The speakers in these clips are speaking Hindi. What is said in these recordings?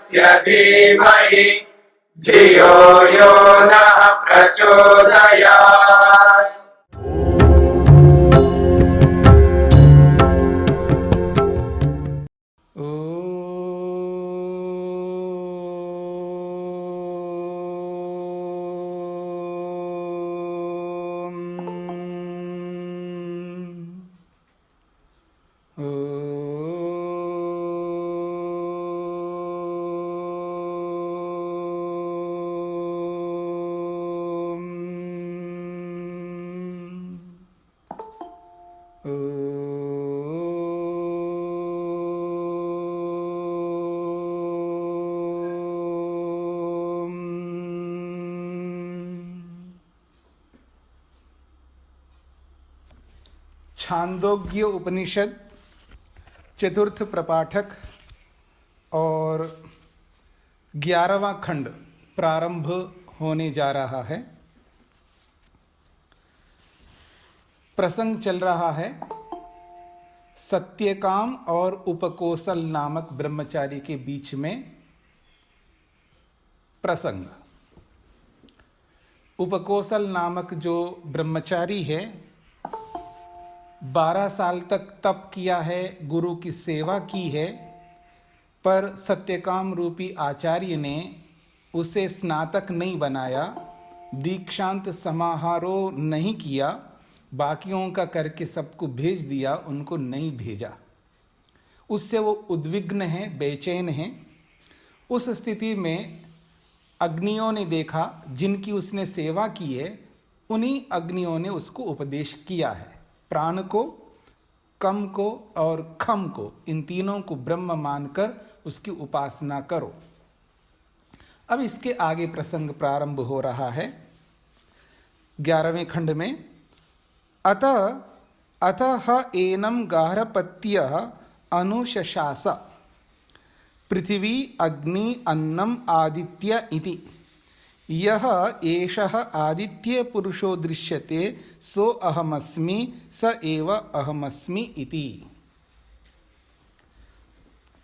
तस्य धीमहि धियो यो नः प्रचोदयात्। छांदोग्य उपनिषद चतुर्थ प्रपाठक और 11वां खंड प्रारंभ होने जा रहा है। प्रसंग चल रहा है सत्यकाम और उपकोसल नामक ब्रह्मचारी के बीच में। प्रसंग, उपकोसल नामक जो ब्रह्मचारी है 12 साल तक तप किया है, गुरु की सेवा की है, पर सत्यकाम रूपी आचार्य ने उसे स्नातक नहीं बनाया, दीक्षांत समारोह नहीं किया, बाकियों का करके सबको भेज दिया, उनको नहीं भेजा। उससे वो उद्विग्न है, बेचैन है। उस स्थिति में अग्नियों ने देखा, जिनकी उसने सेवा की है, उन्हीं अग्नियों ने उसको उपदेश किया है। प्राण को, कम को और खम को, इन तीनों को ब्रह्म मानकर उसकी उपासना करो। अब इसके आगे प्रसंग प्रारंभ हो रहा है 11वें खंड में। अतः एनम गार्हपत्यः अनुशशास पृथिवी अग्नि अन्नम आदित्य इति यह एषः आदित्य पुरुषो दृश्यते सो अहमस्मि स एव अहमस्मि इति।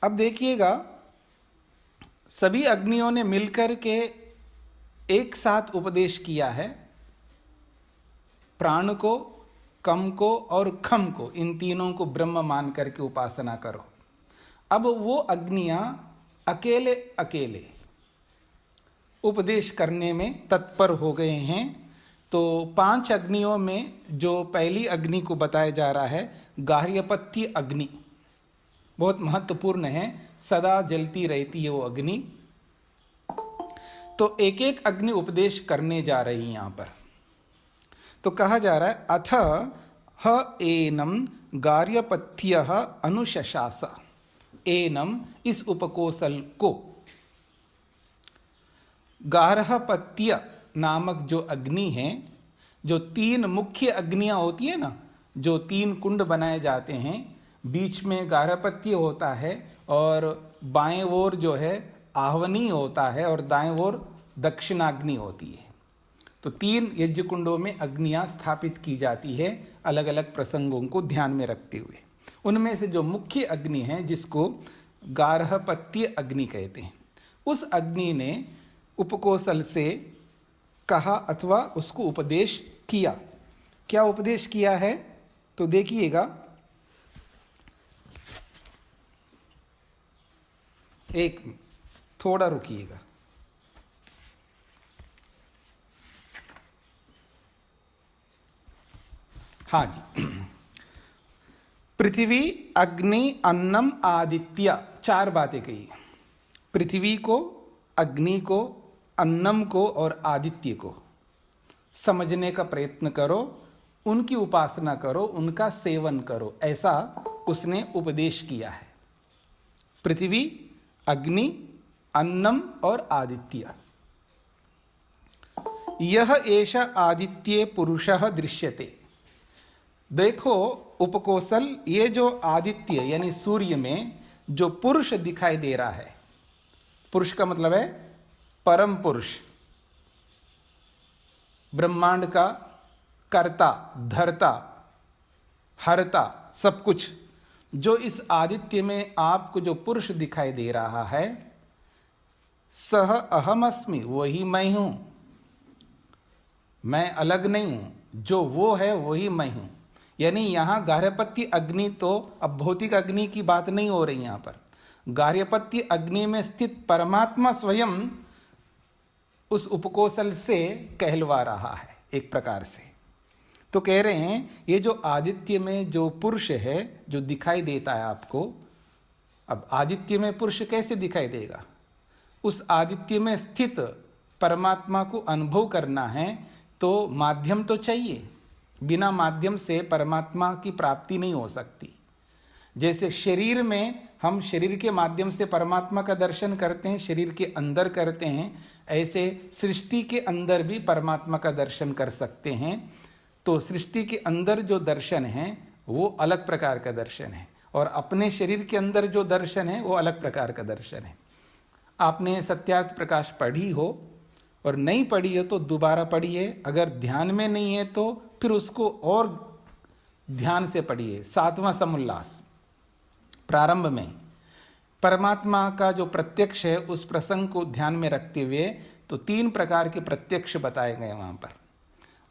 अब देखिएगा, सभी अग्नियों ने मिलकर के एक साथ उपदेश किया है। प्राण को, कम को और खम को, इन तीनों को ब्रह्म मान करके उपासना करो। अब वो अग्नियां अकेले अकेले उपदेश करने में तत्पर हो गए हैं। तो 5 अग्नियों में जो पहली अग्नि को बताया जा रहा है, गार्हपत्य अग्नि, बहुत महत्वपूर्ण है, सदा जलती रहती है वो अग्नि। तो एक एक अग्नि उपदेश करने जा रही है यहां पर। तो कहा जा रहा है अथ ह एनम गार्हपत्यः अनुशशास। एनम, इस उपकोसल को, गार्हपत्य नामक जो अग्नि है, जो 3 मुख्य अग्नियां होती है ना, जो 3 कुंड बनाए जाते हैं, बीच में गार्हपत्य होता है और बाएं ओर जो है आहवनी होता है और दाएं ओर दक्षिणाग्नि होती है। तो 3 यज्ञ कुंडों में अग्नियां स्थापित की जाती है, अलग अलग प्रसंगों को ध्यान में रखते हुए। उनमें से जो मुख्य अग्नि है, जिसको गार्हपत्य अग्नि कहते हैं, उस अग्नि ने उपकोसल से कहा अथवा उसको उपदेश किया। क्या उपदेश किया है तो देखिएगा। एक थोड़ा रुकिएगा। हाँ जी, पृथ्वी अग्नि अन्नम आदित्य, 4 बातें कही। पृथ्वी को, अग्नि को, अन्नम को और आदित्य को समझने का प्रयत्न करो, उनकी उपासना करो, उनका सेवन करो, ऐसा उसने उपदेश किया है। पृथ्वी, अग्नि, अन्नम और आदित्य। यह एष आदित्य पुरुषः दृश्यते। देखो उपकोसल, ये जो आदित्य यानी सूर्य में जो पुरुष दिखाई दे रहा है, पुरुष का मतलब है परम पुरुष, ब्रह्मांड का कर्ता, धर्ता, हरता, सब कुछ, जो इस आदित्य में आपको जो पुरुष दिखाई दे रहा है, सह अहम अस्मि, वही मैं हूं, मैं अलग नहीं हूं, जो वो है वही मैं हूं। यानी यहां गार्हपत्य अग्नि, तो अब भौतिक अग्नि की बात नहीं हो रही यहां पर। गार्हपत्य अग्नि में स्थित परमात्मा स्वयं उस उपकोशल से कहलवा रहा है एक प्रकार से। तो कह रहे हैं ये जो आदित्य में जो पुरुष है जो दिखाई देता है आपको, अब आदित्य में पुरुष कैसे दिखाई देगा? उस आदित्य में स्थित परमात्मा को अनुभव करना है तो माध्यम तो चाहिए, बिना माध्यम से परमात्मा की प्राप्ति नहीं हो सकती। जैसे शरीर में हम शरीर के माध्यम से परमात्मा का दर्शन करते हैं, शरीर के अंदर करते हैं, ऐसे सृष्टि के अंदर भी परमात्मा का दर्शन कर सकते हैं। तो सृष्टि के अंदर जो दर्शन है वो अलग प्रकार का दर्शन है, और अपने शरीर के अंदर जो दर्शन है वो अलग प्रकार का दर्शन है। आपने सत्यार्थ प्रकाश पढ़ी हो और नहीं पढ़ी हो तो दोबारा पढ़िए, अगर ध्यान में नहीं है तो फिर उसको और ध्यान से पढ़िए। 7वां समुल्लास प्रारंभ में परमात्मा का जो प्रत्यक्ष है उस प्रसंग को ध्यान में रखते हुए तो 3 प्रकार के प्रत्यक्ष बताए गए वहां पर।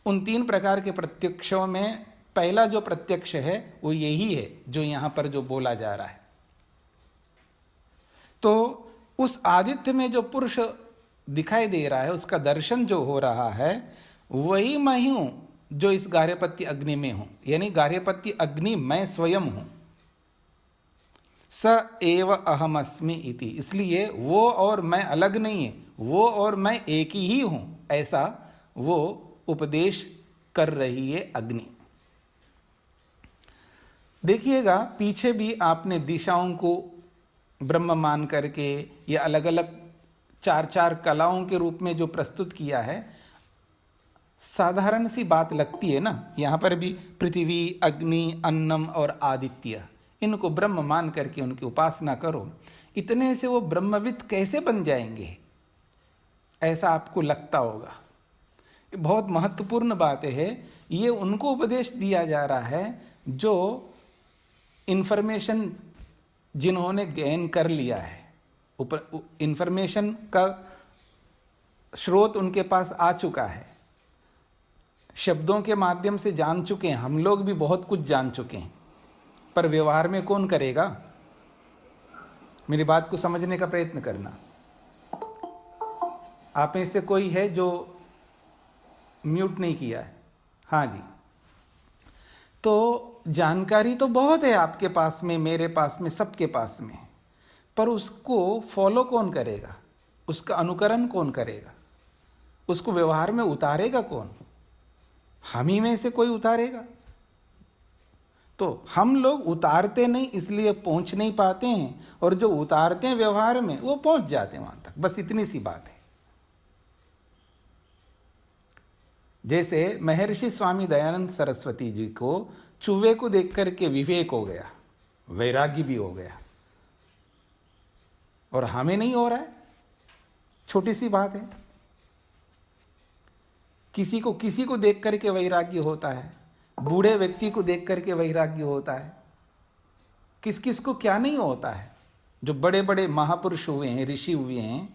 उन 3 प्रकार के प्रत्यक्षों में पहला जो प्रत्यक्ष है वो यही है जो यहां पर जो बोला जा रहा है। तो उस आदित्य में जो पुरुष दिखाई दे रहा है उसका दर्शन जो हो रहा है वही मैं हूं जो इस गार्हपत्य अग्नि में हूं, यानी गार्हपत्य अग्नि मैं स्वयं हूं। स एव अहमस्मि इति, इसलिए वो और मैं अलग नहीं है, वो और मैं एक ही हूं, ऐसा वो उपदेश कर रही है अग्नि। देखिएगा पीछे भी आपने दिशाओं को ब्रह्म मान करके ये अलग अलग 4 कलाओं के रूप में जो प्रस्तुत किया है, साधारण सी बात लगती है ना। यहां पर भी पृथ्वी, अग्नि, अन्नम और आदित्य, इनको ब्रह्म मान करके उनकी उपासना करो। इतने से वो ब्रह्मविद कैसे बन जाएंगे, ऐसा आपको लगता होगा। बहुत महत्वपूर्ण बात है। ये उनको उपदेश दिया जा रहा है जो इंफॉर्मेशन जिन्होंने गेन कर लिया है, इंफॉर्मेशन का स्रोत उनके पास आ चुका है, शब्दों के माध्यम से जान चुके हैं। हम लोग भी बहुत कुछ जान चुके हैं, पर व्यवहार में कौन करेगा? मेरी बात को समझने का प्रयत्न करना। आप में से कोई है जो म्यूट नहीं किया है? हाँ जी। तो जानकारी तो बहुत है आपके पास में, मेरे पास में, सबके पास में, पर उसको फॉलो कौन करेगा? उसका अनुकरण कौन करेगा? उसको व्यवहार में उतारेगा कौन? हम ही में से कोई उतारेगा? तो हम लोग उतारते नहीं, इसलिए पहुंच नहीं पाते हैं, और जो उतारते हैं व्यवहार में वो पहुंच जाते हैं वहां तक। बस इतनी सी बात है। जैसे महर्षि स्वामी दयानंद सरस्वती जी को चूहे को देख करके विवेक हो गया, वैराग्य भी हो गया, और हमें नहीं हो रहा है। छोटी सी बात है। किसी को देख करके वैराग्य होता है, बूढ़े व्यक्ति को देख करके वैराग्य होता है। किस किस को क्या नहीं होता है? जो बड़े बड़े महापुरुष हुए हैं, ऋषि हुए हैं,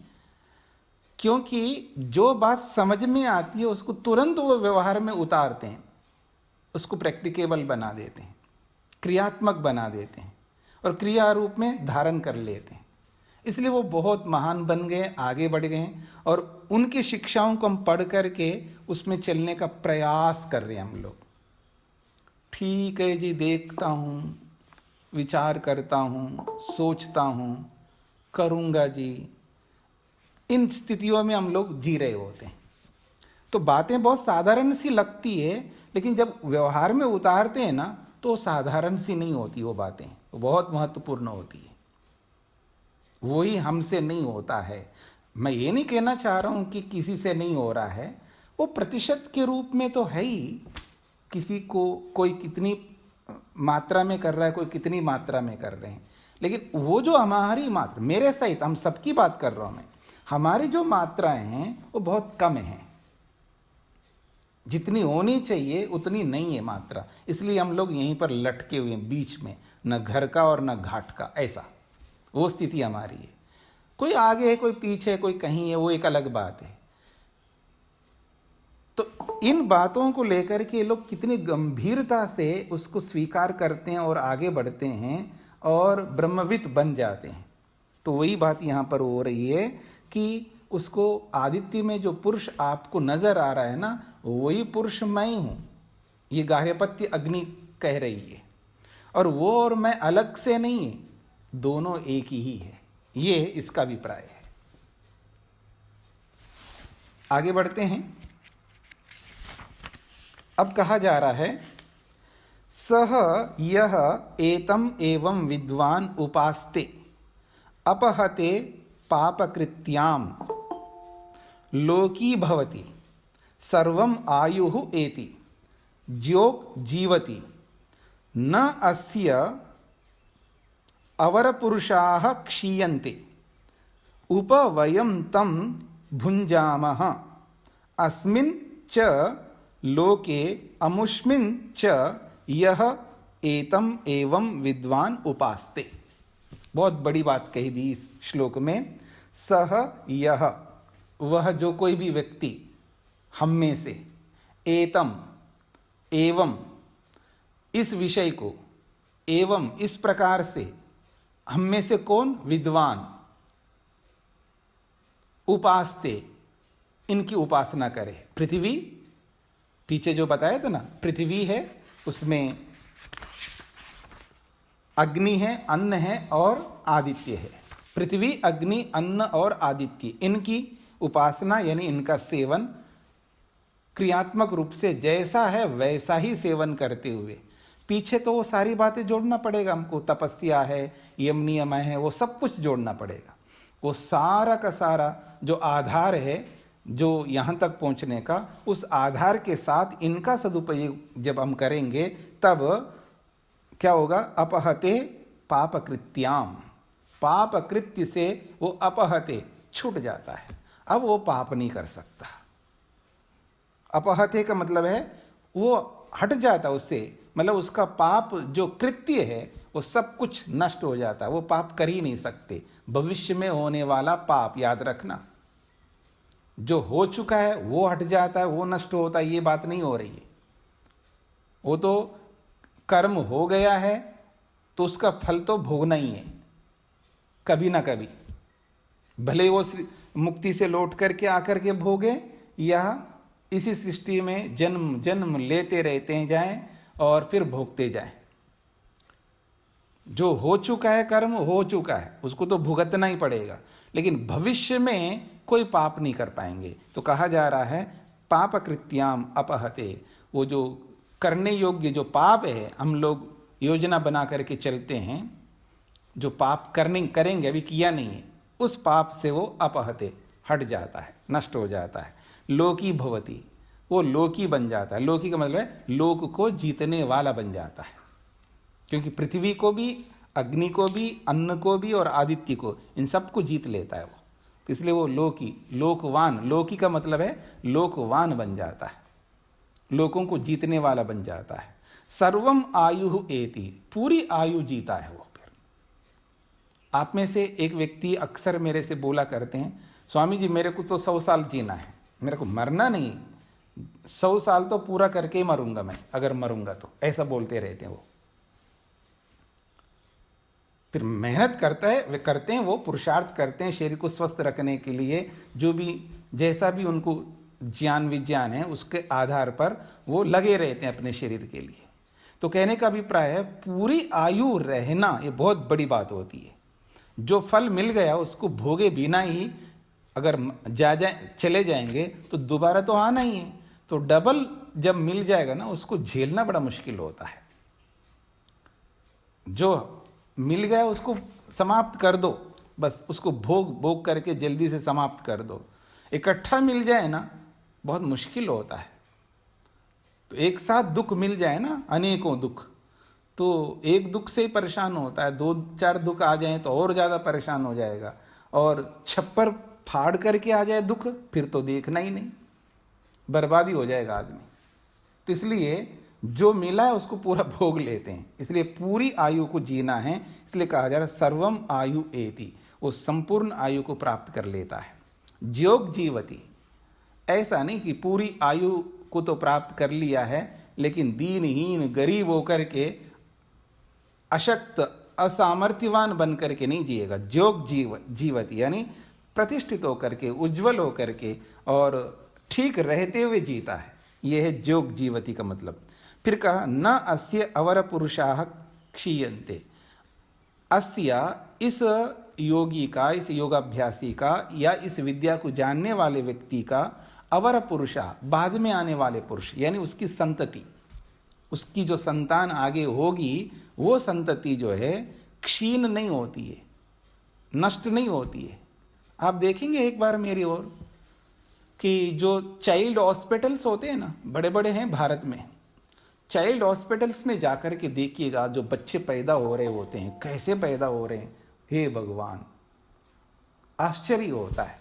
क्योंकि जो बात समझ में आती है उसको तुरंत वो व्यवहार में उतारते हैं, उसको प्रैक्टिकेबल बना देते हैं, क्रियात्मक बना देते हैं, और क्रिया रूप में धारण कर लेते हैं। इसलिए वो बहुत महान बन गए, आगे बढ़ गए, और उनकी शिक्षाओं को हम पढ़ करके उसमें चलने का प्रयास कर रहे हैं हम लोग। ठीक है जी, देखता हूँ, विचार करता हूँ, सोचता हूँ, करूँगा जी, इन स्थितियों में हम लोग जी रहे होते हैं। तो बातें बहुत साधारण सी लगती है, लेकिन जब व्यवहार में उतारते हैं ना तो साधारण सी नहीं होती वो बातें, बहुत महत्वपूर्ण होती है। वही हमसे नहीं होता है। मैं ये नहीं कहना चाह रहा हूं कि किसी से नहीं हो रहा है, वो प्रतिशत के रूप में तो है ही। किसी को कोई कितनी मात्रा में कर रहा है, कोई कितनी मात्रा में कर रहे हैं, लेकिन वो जो हमारी मात्रा, मेरे सहित हम सबकी बात कर रहा हूं मैं, हमारी जो मात्राएं हैं वो बहुत कम है। जितनी होनी चाहिए उतनी नहीं है मात्रा, इसलिए हम लोग यहीं पर लटके हुए हैं बीच में, न घर का और न घाट का, ऐसा वो स्थिति हमारी है। कोई आगे है, कोई पीछे है, कोई कहीं है, वो एक अलग बात है। तो इन बातों को लेकर के लोग कितनी गंभीरता से उसको स्वीकार करते हैं और आगे बढ़ते हैं और ब्रह्मविद बन जाते हैं। तो वही बात यहाँ पर हो रही है कि उसको आदित्य में जो पुरुष आपको नजर आ रहा है ना, वही पुरुष मैं हूं, ये गार्हपत्य अग्नि कह रही है। और वो और मैं अलग से नहीं है, दोनों एक ही है, ये इसका अभिप्राय है। आगे बढ़ते हैं। अब कहा जा रहा है, सह यह एतम एवं विद्वान उपास्ते अपहते पापकृत्याम लोकी भवति सर्वम आयुः एति ज्योक जीवति न अस्य अवरपुरुषाः क्षीयन्ते उपवयं तं भुञ्जामः अस्मिन् च लोके अमुष्मिन् च यह एतम एवं विद्वान उपास्ते। बहुत बड़ी बात कही दी इस श्लोक में। सह यह, वह जो कोई भी व्यक्ति, हम में से, एतम एवं, इस विषय को, एवं इस प्रकार से, हम में से कौन, विद्वान, उपास्ते, इनकी उपासना करे। पृथ्वी, पीछे जो बताया था ना, पृथ्वी है, उसमें अग्नि है, अन्न है और आदित्य है। पृथ्वी, अग्नि, अन्न और आदित्य, इनकी उपासना यानी इनका सेवन क्रियात्मक रूप से जैसा है वैसा ही सेवन करते हुए, पीछे तो वो सारी बातें जोड़ना पड़ेगा हमको, तपस्या है, यम नियम है, वो सब कुछ जोड़ना पड़ेगा। वो सारा का सारा जो आधार है, जो यहाँ तक पहुँचने का, उस आधार के साथ इनका सदुपयोग जब हम करेंगे तब क्या होगा, अपहते पापकृत्याम, पाप कृत्य से वो अपहते छूट जाता है, अब वो पाप नहीं कर सकता। अपहते का मतलब है वो हट जाता उससे, मतलब उसका पाप जो कृत्य है वो सब कुछ नष्ट हो जाता है, वो पाप कर ही नहीं सकते। भविष्य में होने वाला पाप याद रखना, जो हो चुका है वो हट जाता है, वो नष्ट होता है, ये बात नहीं हो रही है। वो तो कर्म हो गया है तो उसका फल तो भोगना ही है कभी ना कभी, भले वो मुक्ति से लौट करके आकर के भोगे या इसी सृष्टि में जन्म जन्म लेते रहते हैं जाएं और फिर भोगते जाएं। जो हो चुका है, कर्म हो चुका है, उसको तो भुगतना ही पड़ेगा, लेकिन भविष्य में कोई पाप नहीं कर पाएंगे। तो कहा जा रहा है पाप कृत्याम अपहते, वो जो करने योग्य जो पाप है, हम लोग योजना बना करके चलते हैं, जो पाप करेंगे अभी किया नहीं है, उस पाप से वो अपहते हट जाता है, नष्ट हो जाता है। लोकी भवती, वो लोकी बन जाता है। लोकी का मतलब है लोक को जीतने वाला बन जाता है, क्योंकि पृथ्वी को भी, अग्नि को भी, अन्न को भी और आदित्य को, इन सबको जीत लेता है वो। तो इसलिए वो लोकी, लोकवान, लोकी का मतलब है लोकवान बन जाता है, लोगों को जीतने वाला बन जाता है। सर्वम आयु एति, पूरी आयु जीता है वो। फिर आप में से एक व्यक्ति अक्सर मेरे से बोला करते हैं, स्वामी जी मेरे को तो 100 साल जीना है, मेरे को मरना नहीं, 100 साल तो पूरा करके ही मरूंगा मैं, अगर मरूंगा तो, ऐसा बोलते रहते हैं वो। फिर मेहनत करते हैं वो, पुरुषार्थ करते हैं शरीर को स्वस्थ रखने के लिए, जो भी जैसा भी उनको ज्ञान विज्ञान है उसके आधार पर वो लगे रहते हैं अपने शरीर के लिए। तो कहने का अभिप्राय है पूरी आयु रहना, ये बहुत बड़ी बात होती है। जो फल मिल गया उसको भोगे बिना ही अगर चले जाएंगे तो दोबारा तो आना ही है, तो डबल जब मिल जाएगा ना, उसको झेलना बड़ा मुश्किल होता है। जो मिल गया उसको समाप्त कर दो, बस उसको भोग करके जल्दी से समाप्त कर दो। इकट्ठा मिल जाए ना, बहुत मुश्किल होता है। तो एक साथ दुख मिल जाए ना, अनेकों दुख, तो एक दुख से ही परेशान होता है, 2-4 दुख आ जाए तो और ज़्यादा परेशान हो जाएगा, और छप्पर फाड़ करके आ जाए दुख, फिर तो देखना ही नहीं, बर्बादी हो जाएगा आदमी। तो इसलिए जो मिला है उसको पूरा भोग लेते हैं, इसलिए पूरी आयु को जीना है। इसलिए कहा जा रहा है सर्वम आयु एति, वो संपूर्ण आयु को प्राप्त कर लेता है। योग जीवति, ऐसा नहीं कि पूरी आयु को तो प्राप्त कर लिया है लेकिन दीनहीन गरीब होकर के अशक्त असामर्थ्यवान बन करके नहीं जिएगा। योग जीवति यानी प्रतिष्ठित होकर के, उज्जवल होकर के और ठीक रहते हुए जीता है, यह है योग जीवति का मतलब। फिर कहा न अस्य अवर पुरुषाः क्षीयन्ते, अस्या इस योगी का, इस योगाभ्यासी का या इस विद्या को जानने वाले व्यक्ति का अवर पुरुषा, बाद में आने वाले पुरुष यानी उसकी संतति, उसकी जो संतान आगे होगी वो संतति जो है क्षीण नहीं होती है, नष्ट नहीं होती है। आप देखेंगे एक बार मेरी ओर कि जो चाइल्ड हॉस्पिटल्स होते हैं ना, बड़े बड़े हैं भारत में, चाइल्ड हॉस्पिटल्स में जाकर के देखिएगा जो बच्चे पैदा हो रहे होते हैं, कैसे पैदा हो रहे हैं, हे भगवान, आश्चर्य होता है।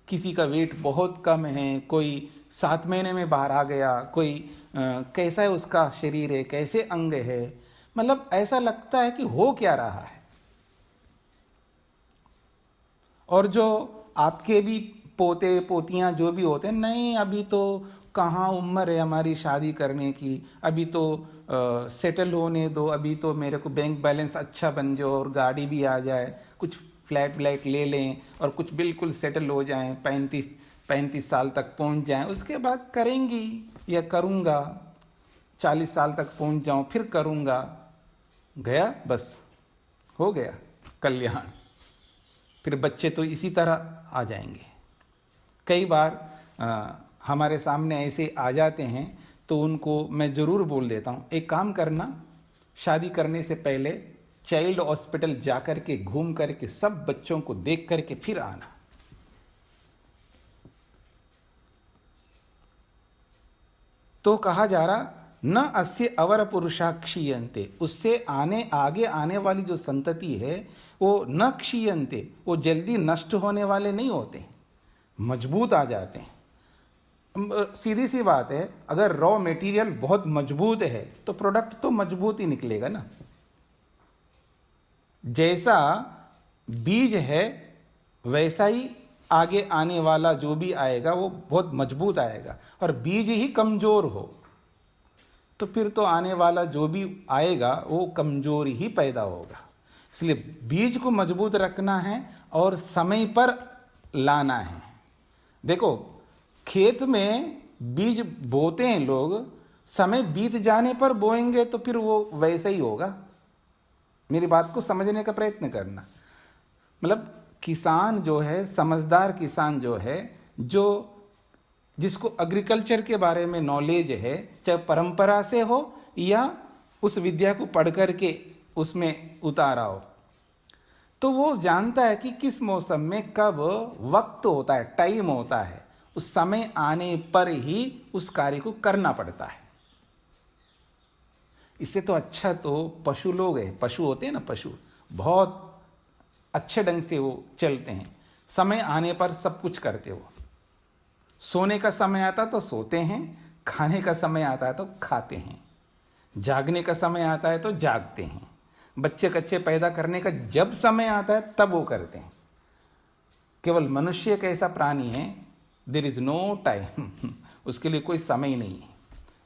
किसी का वेट बहुत कम है, कोई 7 महीने में बाहर आ गया, कोई कैसा है उसका शरीर है, कैसे अंग है, मतलब ऐसा लगता है कि हो क्या रहा है। और जो आपके भी पोते पोतियां जो भी होते हैं, नहीं अभी तो कहाँ उम्र है हमारी शादी करने की, अभी तो सेटल होने दो, अभी तो मेरे को बैंक बैलेंस अच्छा बन जाओ और गाड़ी भी आ जाए, कुछ फ्लैट व्लैट ले लें और कुछ बिल्कुल सेटल हो जाएं, 35 साल तक पहुंच जाएं, उसके बाद करेंगी या करूँगा, 40 साल तक पहुंच जाऊं फिर करूँगा, गया बस हो गया कल्याण। फिर बच्चे तो इसी तरह आ जाएंगे। कई बार हमारे सामने ऐसे आ जाते हैं तो उनको मैं ज़रूर बोल देता हूँ, एक काम करना, शादी करने से पहले चाइल्ड हॉस्पिटल जा कर के घूम करके सब बच्चों को देख करके फिर आना। तो कहा जा रहा न अस्य अवर पुरुषा क्षीयन्ते, उससे आगे आने वाली जो संतति है वो न क्षीयन्ते, वो जल्दी नष्ट होने वाले नहीं होते, मजबूत आ जाते हैं। सीधी सी बात है, अगर रॉ मटेरियल बहुत मजबूत है तो प्रोडक्ट तो मजबूत ही निकलेगा ना। जैसा बीज है वैसा ही आगे आने वाला जो भी आएगा वो बहुत मजबूत आएगा, और बीज ही कमजोर हो तो फिर तो आने वाला जो भी आएगा वो कमजोर ही पैदा होगा। इसलिए बीज को मजबूत रखना है और समय पर लाना है। देखो खेत में बीज बोते हैं लोग, समय बीत जाने पर बोएंगे तो फिर वो वैसा ही होगा। मेरी बात को समझने का प्रयत्न करना, मतलब किसान जो है, समझदार किसान जो है, जो जिसको एग्रीकल्चर के बारे में नॉलेज है, चाहे परंपरा से हो या उस विद्या को पढ़ कर के उसमें उतारा हो, तो वो जानता है कि किस मौसम में कब वक्त होता है, टाइम होता है, उस समय आने पर ही उस कार्य को करना पड़ता है। इससे तो अच्छा तो पशु लोग हैं, पशु होते हैं ना, पशु बहुत अच्छे ढंग से वो चलते हैं, समय आने पर सब कुछ करते हो। सोने का समय आता तो सोते हैं, खाने का समय आता है तो खाते हैं, जागने का समय आता है तो जागते हैं, बच्चे कच्चे पैदा करने का जब समय आता है तब वो करते हैं। केवल मनुष्य एक ऐसा प्राणी है, देयर इज नो टाइम, उसके लिए कोई समय नहीं है,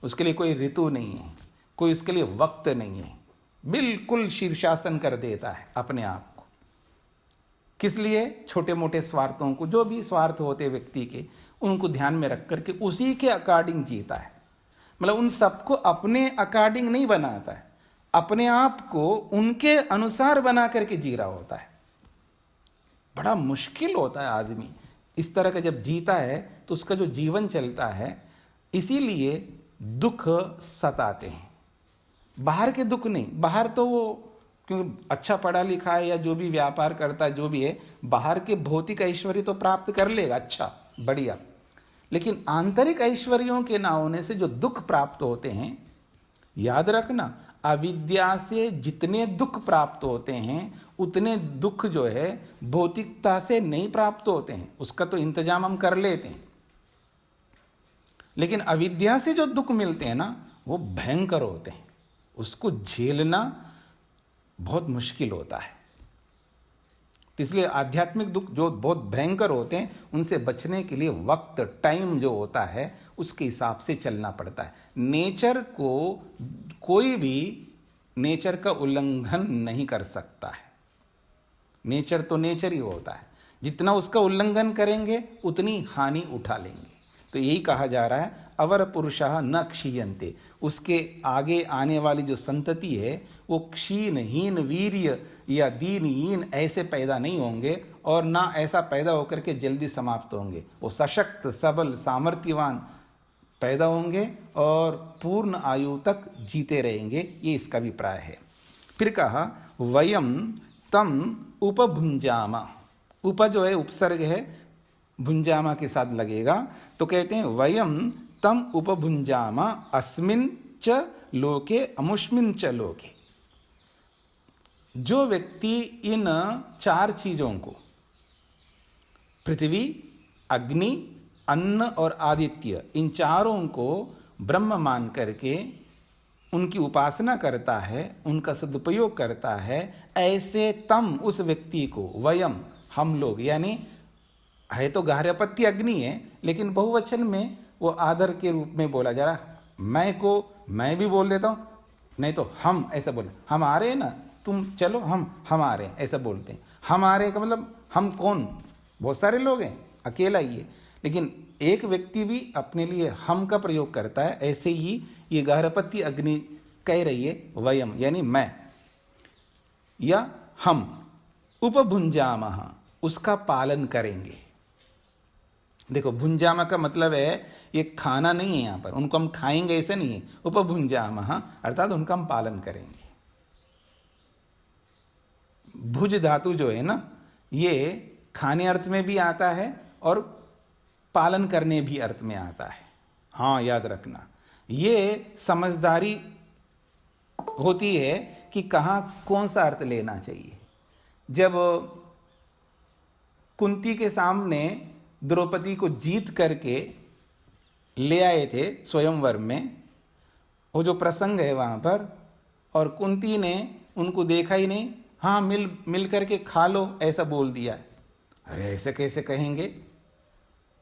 उसके लिए कोई ऋतु नहीं है, कोई उसके लिए वक्त नहीं है, बिल्कुल शीर्षासन कर देता है अपने आप को। किस लिए? छोटे मोटे स्वार्थों को, जो भी स्वार्थ होते व्यक्ति के, उनको ध्यान में रख करके उसी के अकॉर्डिंग जीता है। मतलब उन सबको अपने अकॉर्डिंग नहीं बनाता है, अपने आप को उनके अनुसार बना करके जी रहा होता है। बड़ा मुश्किल होता है आदमी इस तरह का जब जीता है तो उसका जो जीवन चलता है। इसीलिए दुख सताते हैं, बाहर के दुख नहीं। बाहर तो वो क्योंकि अच्छा पढ़ा लिखा है या जो भी व्यापार करता है, जो भी है, बाहर के भौतिक ऐश्वर्य तो प्राप्त कर लेगा, अच्छा बढ़िया, लेकिन आंतरिक ऐश्वर्यों के ना होने से जो दुख प्राप्त होते हैं, याद रखना, अविद्या से जितने दुख प्राप्त होते हैं उतने दुख जो है भौतिकता से नहीं प्राप्त होते हैं। उसका तो इंतजाम हम कर लेते हैं, लेकिन अविद्या से जो दुख मिलते हैं ना वो भयंकर होते हैं, उसको झेलना बहुत मुश्किल होता है। तो इसलिए आध्यात्मिक दुख जो बहुत भयंकर होते हैं उनसे बचने के लिए वक्त, टाइम जो होता है उसके हिसाब से चलना पड़ता है। नेचर को कोई भी नेचर का उल्लंघन नहीं कर सकता है। नेचर तो नेचर ही होता है, जितना उसका उल्लंघन करेंगे उतनी हानि उठा लेंगे। तो यही कहा जा रहा है अवर पुरुषः न क्षीयन्ते, उसके आगे आने वाली जो संतति है वो क्षीणहीन वीर्य या दीनहीन ऐसे पैदा नहीं होंगे, और ना ऐसा पैदा होकर के जल्दी समाप्त होंगे। वो सशक्त, सबल, सामर्थ्यवान पैदा होंगे और पूर्ण आयु तक जीते रहेंगे। ये इसका अभिप्राय है। फिर कहा वयम तम उपभुंजामा, उप जो है उपसर्ग है, भुंजामा के साथ लगेगा, तो कहते हैं वयम तम उपभुंजामा अस्मिन च लोके अमुष्मिन च लोके। जो व्यक्ति इन चार चीजों को, पृथ्वी, अग्नि, अन्न और आदित्य, इन चारों को ब्रह्म मान करके उनकी उपासना करता है, उनका सदुपयोग करता है, ऐसे तम उस व्यक्ति को, वयम हम लोग, यानी है तो गार्हपत्य अग्नि है लेकिन बहुवचन में वो आदर के रूप में बोला जा रहा। मैं को मैं भी बोल देता हूँ, नहीं तो हम ऐसा बोलते, हमारे ना, तुम चलो हम हमारे ऐसा बोलते हैं। हमारे का मतलब हम कौन, बहुत सारे लोग हैं, अकेला ही है, लेकिन एक व्यक्ति भी अपने लिए हम का प्रयोग करता है। ऐसे ही ये गार्हपत्य अग्नि कह रही है वयम यानी मैं या हम, उपभुंजामः उसका पालन करेंगे। देखो भुंजामा का मतलब है ये खाना नहीं है, यहाँ पर उनको हम खाएंगे ऐसे नहीं है। उपभुंजामः अर्थात उनका हम पालन करेंगे। भुज धातु जो है ना, ये खाने अर्थ में भी आता है और पालन करने भी अर्थ में आता है। हाँ, याद रखना, ये समझदारी होती है कि कहाँ कौन सा अर्थ लेना चाहिए। जब कुंती के सामने द्रौपदी को जीत करके ले आए थे स्वयंवर में, वो जो प्रसंग है वहाँ पर, और कुंती ने उनको देखा ही नहीं, हाँ मिल करके खा लो ऐसा बोल दिया। अरे ऐसे कैसे कहेंगे,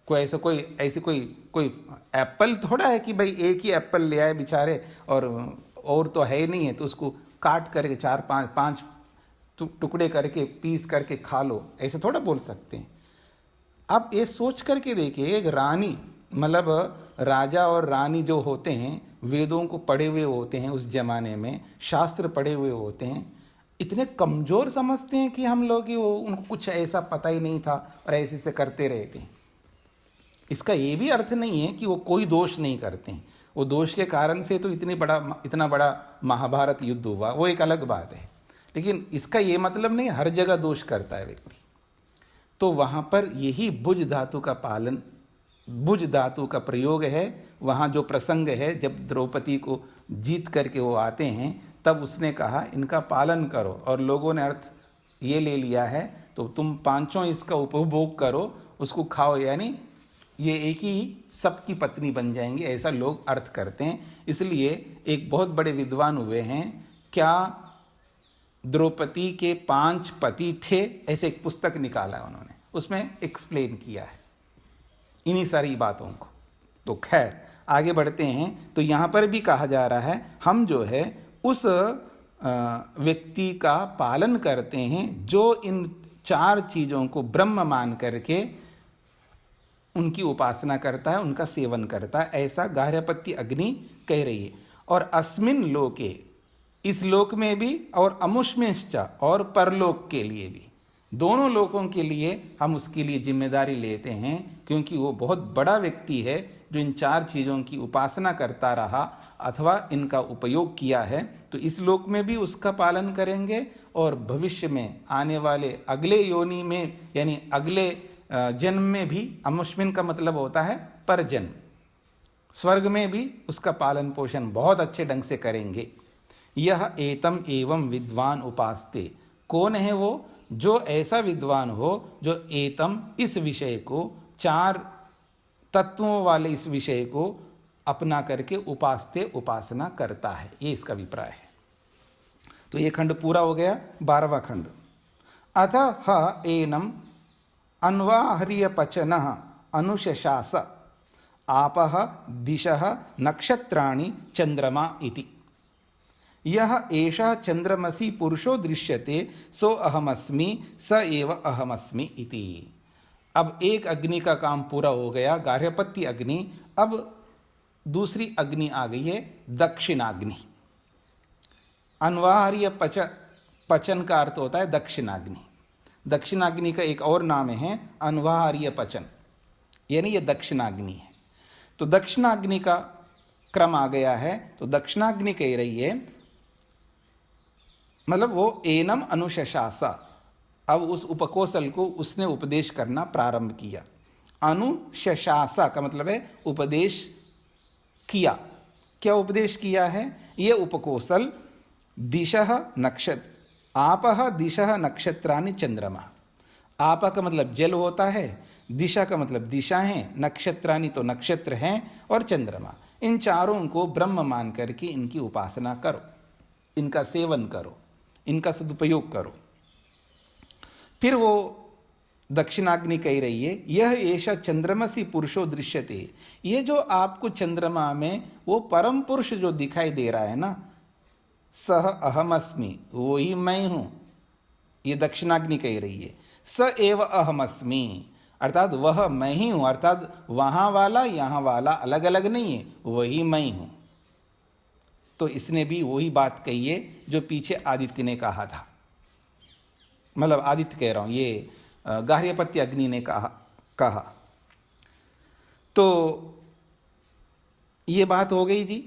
कोई एप्पल थोड़ा है कि भाई एक ही एप्पल ले आए बेचारे और तो है ही नहीं है, तो उसको काट करके चार पांच टुकड़े करके पीस करके खा लो, ऐसे थोड़ा बोल सकते हैं। अब ये सोच करके देखिए, एक रानी, मतलब राजा और रानी जो होते हैं वेदों को पढ़े हुए होते हैं, उस जमाने में शास्त्र पढ़े हुए होते हैं, इतने कमजोर समझते हैं कि हम लोग कि वो उनको कुछ ऐसा पता ही नहीं था और ऐसे से करते रहते हैं। इसका ये भी अर्थ नहीं है कि वो कोई दोष नहीं करते हैं। वो दोष के कारण से तो इतना बड़ा महाभारत युद्ध हुआ, वो एक अलग बात है, लेकिन इसका ये मतलब नहीं हर जगह दोष करता है व्यक्ति। तो वहाँ पर यही भुज धातु का पालन, भुज धातु का प्रयोग है। वहाँ जो प्रसंग है जब द्रौपदी को जीत करके वो आते हैं, तब उसने कहा इनका पालन करो, और लोगों ने अर्थ ये ले लिया है तो तुम पांचों इसका उपभोग करो, उसको खाओ, यानी ये एक ही सबकी पत्नी बन जाएंगे, ऐसा लोग अर्थ करते हैं। इसलिए एक बहुत बड़े विद्वान हुए हैं, क्या द्रौपदी के 5 पति थे, ऐसे एक पुस्तक निकाला उन्होंने, उसमें एक्सप्लेन किया है इन्हीं सारी बातों को। तो खैर आगे बढ़ते हैं। तो यहाँ पर भी कहा जा रहा है हम जो है उस व्यक्ति का पालन करते हैं जो इन 4 चीज़ों को ब्रह्म मान करके उनकी उपासना करता है, उनका सेवन करता है, ऐसा गार्हपत्य अग्नि कह रही है। और अस्मिन लोके, इस लोक में भी, और अमुष्मिश्च, और परलोक के लिए भी, दोनों लोकों के लिए हम उसके लिए जिम्मेदारी लेते हैं, क्योंकि वो बहुत बड़ा व्यक्ति है जो इन 4 चीज़ों की उपासना करता रहा अथवा इनका उपयोग किया है। तो इस लोक में भी उसका पालन करेंगे और भविष्य में आने वाले अगले योनि में, यानी अगले जन्म में भी, अमुष्मिन का मतलब होता है परजन्म, स्वर्ग में भी उसका पालन पोषण बहुत अच्छे ढंग से करेंगे। यह एतम एवं विद्वान उपासते, कौन है वो, जो ऐसा विद्वान हो जो एतम इस विषय को, 4 तत्वों वाले इस विषय को अपना करके उपासते उपासना करता है। ये इसका अभिप्राय है। तो ये खंड पूरा हो गया, 12वां खंड। अथ एनम अन्वाहर्य पचन अनुशशास आपः दिशः नक्षत्राणि चंद्रमा इति। यह एषः चंद्रमसि पुरुषो दृश्यते सो अहमस्मि स एव अहमस्मि इति। अब एक अग्नि का काम पूरा हो गया, गार्हपत्य अग्नि। अब दूसरी अग्नि आ गई है, दक्षिणाग्नि। अन्वाहर्य पचन का अर्थ होता है दक्षिणाग्नि। दक्षिणाग्नि का एक और नाम है अन्वाहर्य पचन, यानी ये दक्षिणाग्नि है। तो दक्षिणाग्नि का क्रम आ गया है। तो दक्षिणाग्नि कह रही है, मतलब वो एनम अनुशशास, अब उस उपकोसल को उसने उपदेश करना प्रारंभ किया। अनुशशास का मतलब है उपदेश किया। क्या उपदेश किया है? ये उपकोसल दिशः नक्षत्र, आपः दिशः नक्षत्राणि चंद्रमा। आप का मतलब जल होता है, दिशा का मतलब दिशा है, नक्षत्राणि तो नक्षत्र हैं, और चंद्रमा। इन चारों को ब्रह्म मान करके इनकी उपासना करो, इनका सेवन करो, इनका सदुपयोग करो। फिर वो दक्षिणाग्नि कह रही है, यह ऐसा चंद्रमसि पुरुषो दृश्यते। ये जो आपको चंद्रमा में वो परम पुरुष जो दिखाई दे रहा है ना, सह अहमस्मि, वो ही मैं हूं। ये दक्षिणाग्नि कह रही है। स एव अहमस्मि, अर्थात वह मैं ही हूं, अर्थात वहां वाला यहां वाला अलग अलग नहीं है, वही मैं हूं। तो इसने भी वही बात कही है जो पीछे आदित्य ने कहा था। मतलब आदित्य कह रहा हूं, ये गार्हपत्य अग्नि ने कहा। तो ये बात हो गई जी।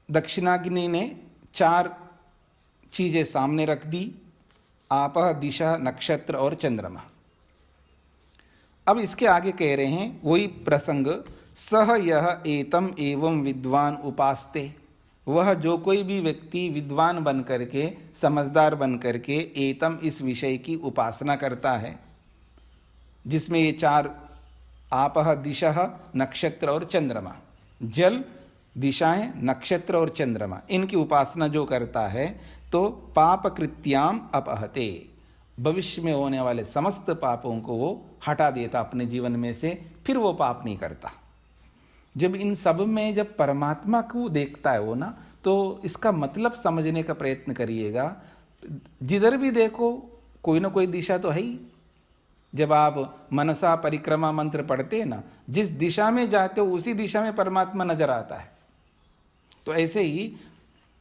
दक्षिणाग्नि ने चार चीजें सामने रख दी, आपः दिशा नक्षत्र और चंद्रमा। अब इसके आगे कह रहे हैं वही प्रसंग, सह यह एतम एवं विद्वान उपास्ते। वह जो कोई भी व्यक्ति विद्वान बन करके, समझदार बन करके एतम इस विषय की उपासना करता है, जिसमें ये चार आपः दिशः नक्षत्र और चंद्रमा, जल दिशाएं नक्षत्र और चंद्रमा, इनकी उपासना जो करता है तो पाप कृत्याम अपहते, भविष्य में होने वाले समस्त पापों को वो हटा देता अपने जीवन में से, फिर वो पाप नहीं करता। जब इन सब में जब परमात्मा को देखता है वो ना, तो इसका मतलब समझने का प्रयत्न करिएगा। जिधर भी देखो कोई ना कोई दिशा तो है ही। जब आप मनसा परिक्रमा मंत्र पढ़ते हैं ना, जिस दिशा में जाते हो उसी दिशा में परमात्मा नजर आता है। तो ऐसे ही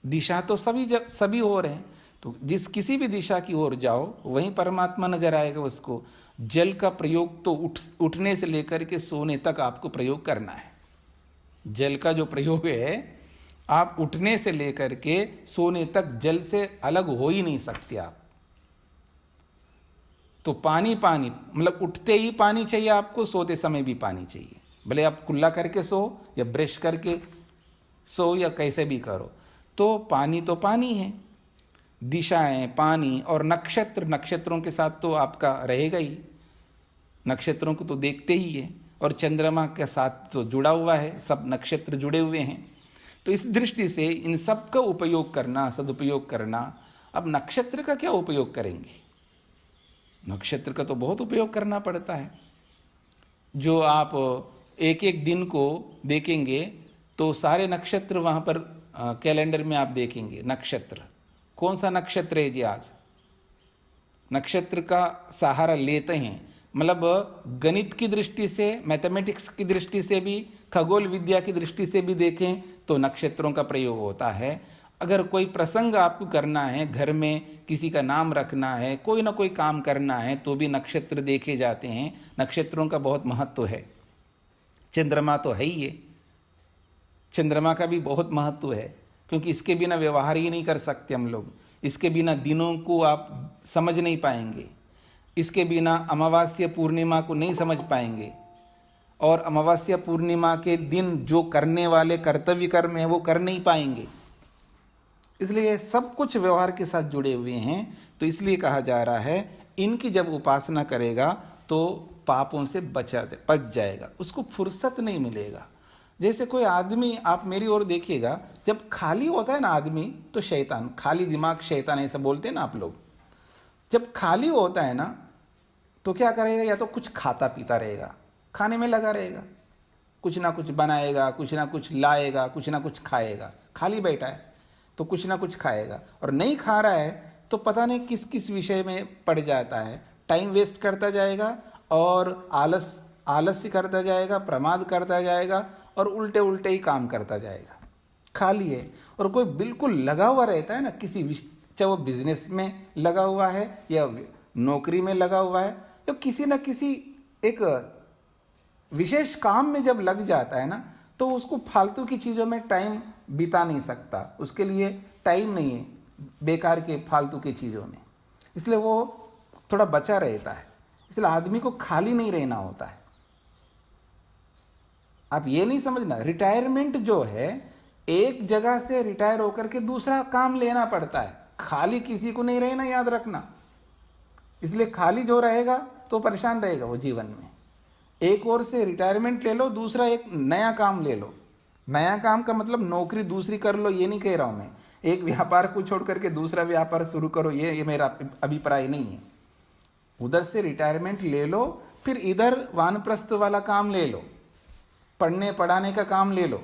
दिशा तो सभी हो रहे हैं, तो जिस किसी भी दिशा की ओर जाओ वहीं परमात्मा नजर आएगा उसको। जल का प्रयोग तो उठने से लेकर के सोने तक आपको प्रयोग करना है। जल का जो प्रयोग है, आप उठने से लेकर के सोने तक जल से अलग हो ही नहीं सकते आप। तो पानी मतलब उठते ही पानी चाहिए आपको, सोते समय भी पानी चाहिए। भले आप कुल्ला करके सो या ब्रश करके सो या कैसे भी करो, तो पानी है। दिशाएं पानी और नक्षत्रों के साथ तो आपका रहेगा ही, नक्षत्रों को तो देखते ही है, और चंद्रमा के साथ तो जुड़ा हुआ है, सब नक्षत्र जुड़े हुए हैं। तो इस दृष्टि से इन सब का उपयोग करना, सदुपयोग करना। अब नक्षत्र का क्या उपयोग करेंगे? नक्षत्र का तो बहुत उपयोग करना पड़ता है। जो आप एक एक दिन को देखेंगे तो सारे नक्षत्र वहां पर कैलेंडर में आप देखेंगे। नक्षत्र कौन सा नक्षत्र है जी? आज नक्षत्र का सहारा लेते हैं, मतलब गणित की दृष्टि से, मैथमेटिक्स की दृष्टि से भी, खगोल विद्या की दृष्टि से भी देखें तो नक्षत्रों का प्रयोग होता है। अगर कोई प्रसंग आपको करना है, घर में किसी का नाम रखना है, कोई ना कोई काम करना है, तो भी नक्षत्र देखे जाते हैं। नक्षत्रों का बहुत महत्व है। चंद्रमा तो है ही है, चंद्रमा का भी बहुत महत्व है, क्योंकि इसके बिना व्यवहार ही नहीं कर सकते हम लोग। इसके बिना दिनों को आप समझ नहीं पाएंगे, इसके बिना अमावस्या पूर्णिमा को नहीं समझ पाएंगे, और अमावस्या पूर्णिमा के दिन जो करने वाले कर्तव्य कर्म है वो कर नहीं पाएंगे। इसलिए सब कुछ व्यवहार के साथ जुड़े हुए हैं। तो इसलिए कहा जा रहा है इनकी जब उपासना करेगा तो पापों से बच जाएगा, उसको फुर्सत नहीं मिलेगा। जैसे कोई आदमी, आप मेरी ओर देखिएगा, जब खाली होता है ना आदमी, तो शैतान, खाली दिमाग शैतान ऐसा बोलते हैं ना आप लोग, जब खाली होता है ना तो क्या करेगा, या तो कुछ खाता पीता रहेगा, खाने में लगा रहेगा, कुछ ना कुछ बनाएगा, कुछ ना कुछ लाएगा, कुछ ना कुछ खाएगा। खाली बैठा है तो कुछ ना कुछ खाएगा, और नहीं खा रहा है तो पता नहीं किस किस विषय में पड़ जाता है, टाइम वेस्ट करता जाएगा और आलस्य करता जाएगा, प्रमाद करता जाएगा और उल्टे उल्टे ही काम करता जाएगा। खाली है। और कोई बिल्कुल लगा हुआ रहता है ना किसी चाहे वो बिजनेस में लगा हुआ है या नौकरी में लगा हुआ है या किसी न किसी एक विशेष काम में जब लग जाता है ना तो उसको फालतू की चीज़ों में टाइम बिता नहीं सकता, उसके लिए टाइम नहीं है बेकार के फालतू की चीज़ों में, इसलिए वो थोड़ा बचा रहता है। इसलिए आदमी को खाली नहीं रहना होता है। आप ये नहीं समझना, रिटायरमेंट जो है एक जगह से रिटायर होकर के दूसरा काम लेना पड़ता है, खाली किसी को नहीं रहना, याद रखना। इसलिए खाली जो रहेगा तो परेशान रहेगा वो जीवन में। एक ओर से रिटायरमेंट ले लो, दूसरा एक नया काम ले लो। नया काम का मतलब नौकरी दूसरी कर लो, ये नहीं कह रहा हूं मैं। एक व्यापार को छोड़ करके दूसरा व्यापार शुरू करो, ये मेरा अभिप्राय नहीं है। उधर से रिटायरमेंट ले लो, फिर इधर वानप्रस्थ वाला काम ले लो, पढ़ने पढ़ाने का काम ले लो,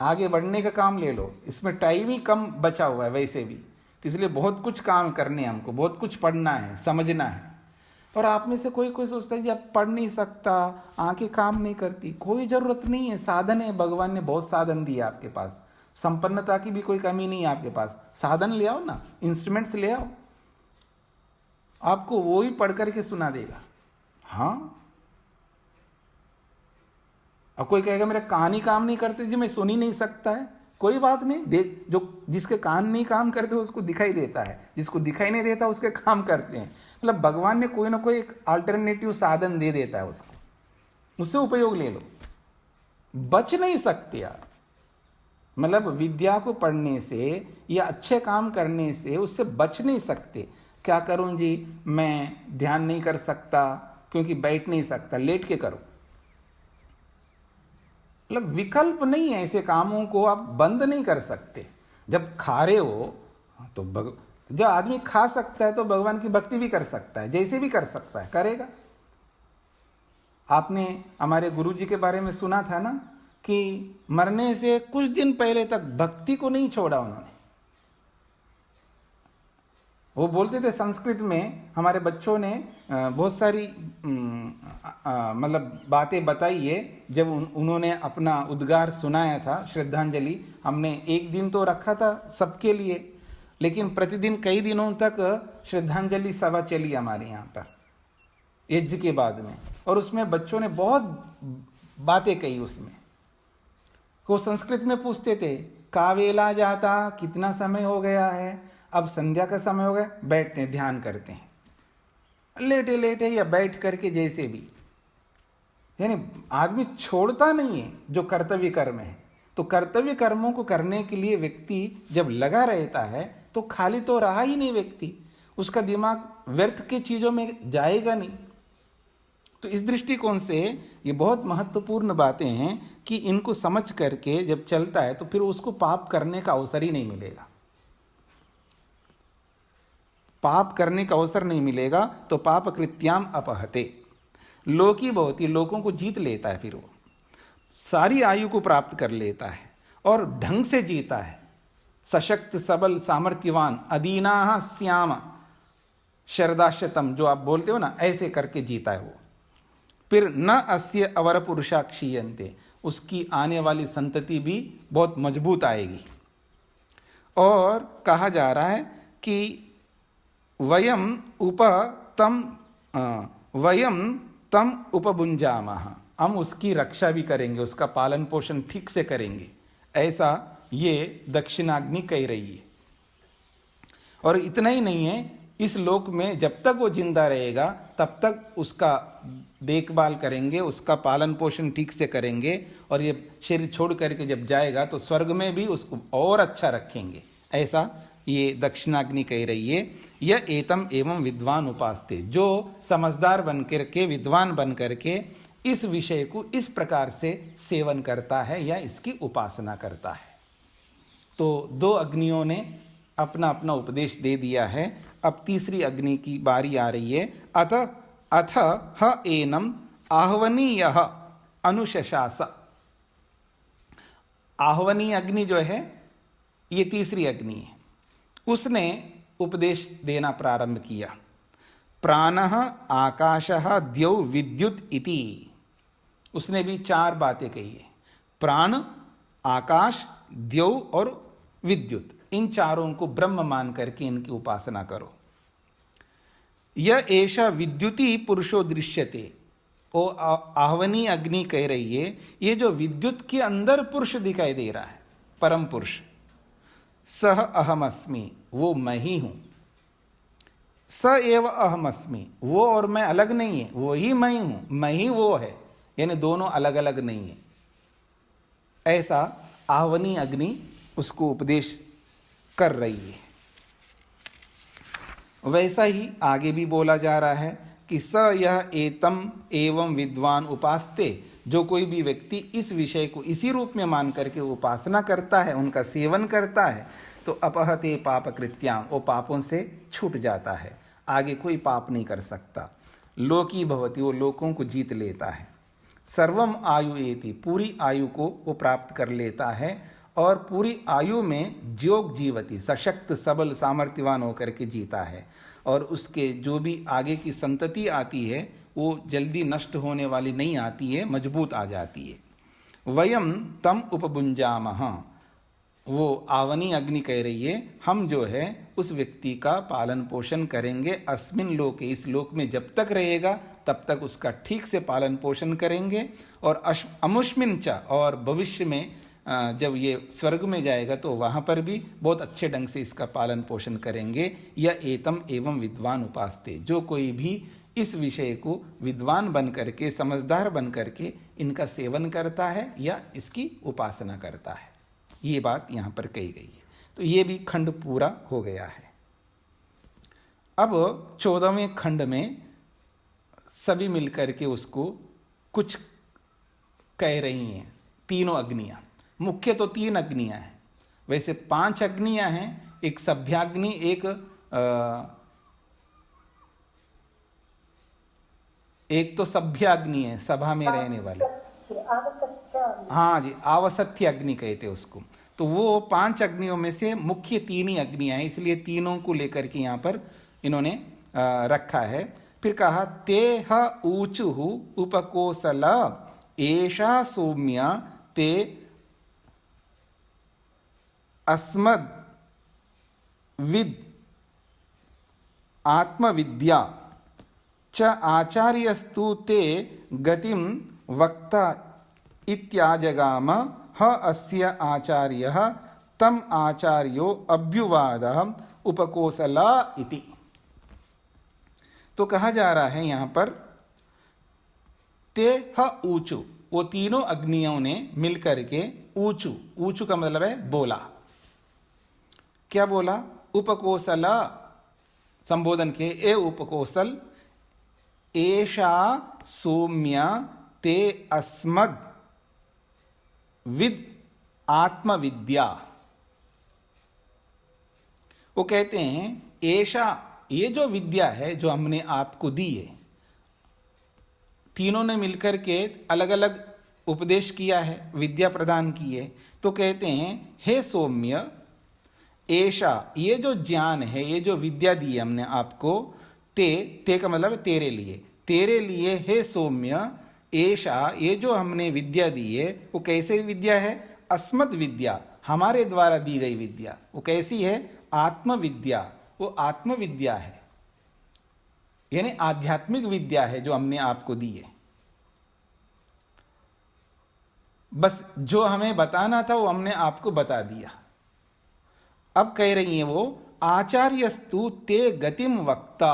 आगे बढ़ने का काम ले लो। इसमें टाइम ही कम बचा हुआ है वैसे भी, तो इसलिए बहुत कुछ काम करने हैं हमको, बहुत कुछ पढ़ना है, समझना है। और आप में से कोई कोई सोचता है जी आप पढ़ नहीं सकता, आंखें काम नहीं करती। कोई जरूरत नहीं है, साधन है, भगवान ने बहुत साधन दिए आपके पास, संपन्नता की भी कोई कमी नहीं है आपके पास। साधन ले आओ ना, इंस्ट्रूमेंट्स ले आओ, आपको वो ही पढ़ करके सुना देगा। हाँ, अब कोई कहेगा मेरा कान ही काम नहीं करते जी, मैं सुन ही नहीं सकता है। कोई बात नहीं, देख, जो जिसके कान नहीं काम करते उसको दिखाई देता है, जिसको दिखाई नहीं देता उसके काम करते हैं। मतलब भगवान ने कोई ना कोई एक अल्टरनेटिव साधन दे देता है उसको, उससे उपयोग ले लो। बच नहीं सकते यार, मतलब विद्या को पढ़ने से या अच्छे काम करने से उससे बच नहीं सकते। क्या करूं जी, मैं ध्यान नहीं कर सकता क्योंकि बैठ नहीं सकता, लेट के करो। मतलब विकल्प नहीं है, ऐसे कामों को आप बंद नहीं कर सकते। जब खा रहे हो तो जो आदमी खा सकता है तो भगवान की भक्ति भी कर सकता है, जैसे भी कर सकता है, करेगा। आपने हमारे गुरुजी के बारे में सुना था ना कि मरने से कुछ दिन पहले तक भक्ति को नहीं छोड़ा उन्होंने। वो बोलते थे, संस्कृत में हमारे बच्चों ने बहुत सारी मतलब बातें बताई है। जब उन्होंने अपना उद्गार सुनाया था, श्रद्धांजलि, हमने एक दिन तो रखा था सबके लिए, लेकिन प्रतिदिन कई दिनों तक श्रद्धांजलि सभा चली हमारे यहाँ पर यज्ञ के बाद में। और उसमें बच्चों ने बहुत बातें कही। उसमें वो संस्कृत में पूछते थे, कावेला जाता, कितना समय हो गया है, अब संध्या का समय हो गया, बैठते हैं, ध्यान करते हैं, लेटे लेटे या बैठ करके जैसे भी। यानी आदमी छोड़ता नहीं है जो कर्तव्य कर्म है। तो कर्तव्य कर्मों को करने के लिए व्यक्ति जब लगा रहता है तो खाली तो रहा ही नहीं व्यक्ति, उसका दिमाग व्यर्थ की चीजों में जाएगा नहीं। तो इस दृष्टिकोण से ये बहुत महत्वपूर्ण बातें हैं कि इनको समझ करके जब चलता है तो फिर उसको पाप करने का अवसर ही नहीं मिलेगा। पाप करने का अवसर नहीं मिलेगा तो पाप कृत्याम अपहते, लोकी भवति, लोगों को जीत लेता है, फिर वो सारी आयु को प्राप्त कर लेता है और ढंग से जीता है। सशक्त सबल सामर्थ्यवान अदीना श्याम शरदाशतम, जो आप बोलते हो ना, ऐसे करके जीता है वो। फिर न अस्य अवर पुरुषा क्षीयन्ते, उसकी आने वाली संतति भी बहुत मजबूत आएगी। और कहा जा रहा है कि वयम तम उपभुंजामः, हम उसकी रक्षा भी करेंगे, उसका पालन पोषण ठीक से करेंगे, ऐसा ये दक्षिणाग्नि कह रही है। और इतना ही नहीं है, इस लोक में जब तक वो जिंदा रहेगा तब तक उसका देखभाल करेंगे, उसका पालन पोषण ठीक से करेंगे, और ये शरीर छोड़ करके जब जाएगा तो स्वर्ग में भी उसको और अच्छा रखेंगे, ऐसा ये दक्षिणाग्नि कह रही है। यह एतम एवं विद्वान उपासते, जो समझदार बन करके, विद्वान बन करके इस विषय को इस प्रकार से सेवन करता है या इसकी उपासना करता है। तो दो अग्नियों ने अपना अपना उपदेश दे दिया है। अब तीसरी अग्नि की बारी आ रही है। अथ ह एनम आह्वनीयः अनुशशास। आह्वनीय अग्नि जो है ये तीसरी अग्नि है। उसने उपदेश देना प्रारंभ किया। प्राणः आकाशः द्यौ विद्युत इति। उसने भी 4 बातें कही है। प्राण, आकाश, द्यौ और विद्युत, इन चारों को ब्रह्म मान करके इनकी उपासना करो। यह ऐसा विद्युती पुरुषो दृश्यते। ओ आह्वनी अग्नि कह रही है ये जो विद्युत के अंदर पुरुष दिखाई दे रहा है, परम पुरुष, सह अहमस्मि, वो मैं ही हूं। स एव अहमस्मि, वो और मैं अलग नहीं है, वो ही मैं हूं, मैं ही वो है, यानी दोनों अलग अलग नहीं है। ऐसा आह्वनी अग्नि उसको उपदेश कर रही है। वैसा ही आगे भी बोला जा रहा है कि स यह एतम एवं विद्वान उपास्ते। जो कोई भी व्यक्ति इस विषय को इसी रूप में मान करके उपासना करता है, उनका सेवन करता है, तो अपहते पाप कृत्याम, वो पापों से छूट जाता है, आगे कोई पाप नहीं कर सकता। लोकी भवति, वो लोकों को जीत लेता है। सर्वम आयु एति, पूरी आयु को वो प्राप्त कर लेता है और पूरी आयु में जोग जीवती, सशक्त सबल सामर्थ्यवान होकर के जीता है। और उसके जो भी आगे की संतति आती है वो जल्दी नष्ट होने वाली नहीं आती है, मजबूत आ जाती है। वयम तम उपभुंजामः, वो आह्वनी अग्नि कह रही है हम जो है उस व्यक्ति का पालन पोषण करेंगे। अस्मिन लोके, इस लोक में जब तक रहेगा तब तक उसका ठीक से पालन पोषण करेंगे। और अमुष्मिन च, और भविष्य में जब ये स्वर्ग में जाएगा तो वहाँ पर भी बहुत अच्छे ढंग से इसका पालन पोषण करेंगे। यह एतम एवं विद्वान उपास्ते, जो कोई भी इस विषय को विद्वान बन करके, समझदार बन करके इनका सेवन करता है या इसकी उपासना करता है, ये बात यहाँ पर कही गई है। तो ये भी खंड पूरा हो गया है। अब 14वें खंड में सभी मिलकर के उसको कुछ कह रही हैं। तीनों अग्नियाँ, मुख्य तो 3 अग्नियाँ हैं, वैसे 5 अग्नियाँ हैं। एक सभ्याग्नि, एक तो सभ्य अग्नि है, सभा में रहने वाले, हाँ जी, आवसत्य अग्नि कहते उसको। तो वो 5 अग्नियों में से मुख्य 3 ही अग्नियाँ हैं, इसलिए तीनों को लेकर के यहाँ पर इन्होंने रखा है। फिर कहा तेह ऊचुः उपकोसल एषा सौम्या ते अस्मद् विद आत्मविद्या च आचार्यस्तु ते गतिम वक्ता इत्याजगाम ह अस्य आचार्यः तम आचार्यो अभ्युवादः उपकोसला इति। तो कहा जा रहा है यहाँ पर ते ह ऊचु, वो तीनों अग्नियों ने मिलकर के ऊचु, ऊचु का मतलब है बोला। क्या बोला? उपकोसला, संबोधन के, ए उपकोसल एषा सौम्या ते अस्मद् विद आत्मविद्या। वो कहते हैं एषा, ये जो विद्या है जो हमने आपको दी है, तीनों ने मिलकर के अलग अलग उपदेश किया है, विद्या प्रदान की है। तो कहते हैं हे सौम्य, ऐशा, ये जो ज्ञान है, ये जो विद्या दी है हमने आपको, ते का मतलब तेरे लिए हे सौम्य, ऐशा, ये जो हमने विद्या दी है वो कैसे विद्या है? अस्मत् विद्या, हमारे द्वारा दी गई विद्या। वो कैसी है? आत्मविद्या, वो आत्मविद्या है, यानी आध्यात्मिक विद्या है जो हमने आपको दी है। बस जो हमें बताना था वो हमने आपको बता दिया। अब कह रही हैं वो आचार्यस्तु ते गतिम वक्ता।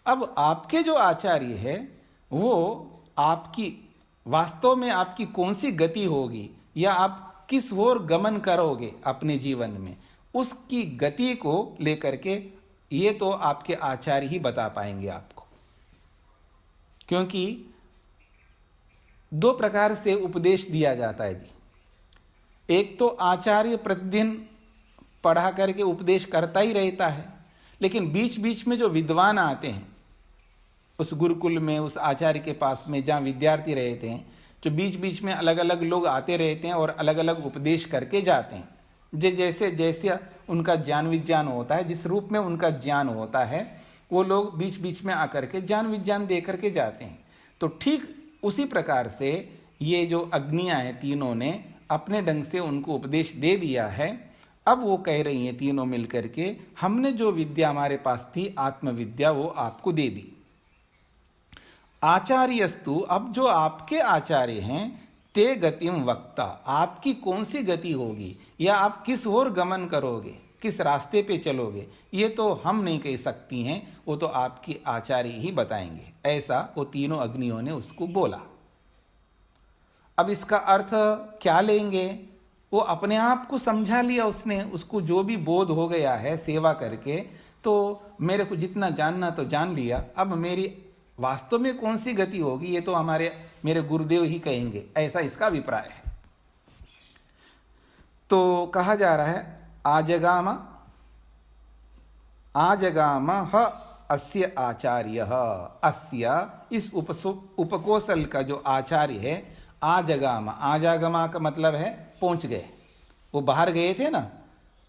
अब आपके जो आचार्य है वो आपकी, वास्तव में आपकी कौन सी गति होगी या आप किस ओर गमन करोगे अपने जीवन में, उसकी गति को लेकर के ये तो आपके आचार्य ही बता पाएंगे आपको। क्योंकि 2 प्रकार से उपदेश दिया जाता है जी। एक तो आचार्य प्रतिदिन पढ़ा करके उपदेश करता ही रहता है, लेकिन बीच बीच में जो विद्वान आते हैं उस गुरुकुल में, उस आचार्य के पास में जहाँ विद्यार्थी रहते हैं, जो बीच बीच में अलग अलग लोग आते रहते हैं और अलग अलग उपदेश करके जाते हैं, जैसे जैसे उनका ज्ञान विज्ञान होता है, जिस रूप में उनका ज्ञान होता है, वो लोग बीच बीच में आकर के ज्ञान विज्ञान दे करके जाते हैं। तो ठीक उसी प्रकार से ये जो अग्नियां हैं तीनों ने अपने ढंग से उनको उपदेश दे दिया है। अब वो कह रही हैं तीनों मिलकर के, हमने जो विद्या हमारे पास थी आत्मविद्या वो आपको दे दी। आचार्यस्तु, अब जो आपके आचार्य हैं, ते गतिम वक्ता, आपकी कौन सी गति होगी या आप किस ओर गमन करोगे, किस रास्ते पे चलोगे, ये तो हम नहीं कह सकती हैं, वो तो आपकी आचार्य ही बताएंगे। ऐसा वो तीनों अग्नियों ने उसको बोला। अब इसका अर्थ क्या लेंगे, वो अपने आप को समझा लिया उसने, उसको जो भी बोध हो गया है सेवा करके, तो मेरे को जितना जानना तो जान लिया, अब मेरी वास्तव में कौन सी गति होगी ये तो मेरे गुरुदेव ही कहेंगे, ऐसा इसका अभिप्राय है। तो कहा जा रहा है आजगाम ह अस्य आचार्य, अस्य इस उपकोसल का जो आचार्य है, आजागमा का मतलब है पहुंच गए। वो बाहर गए थे ना,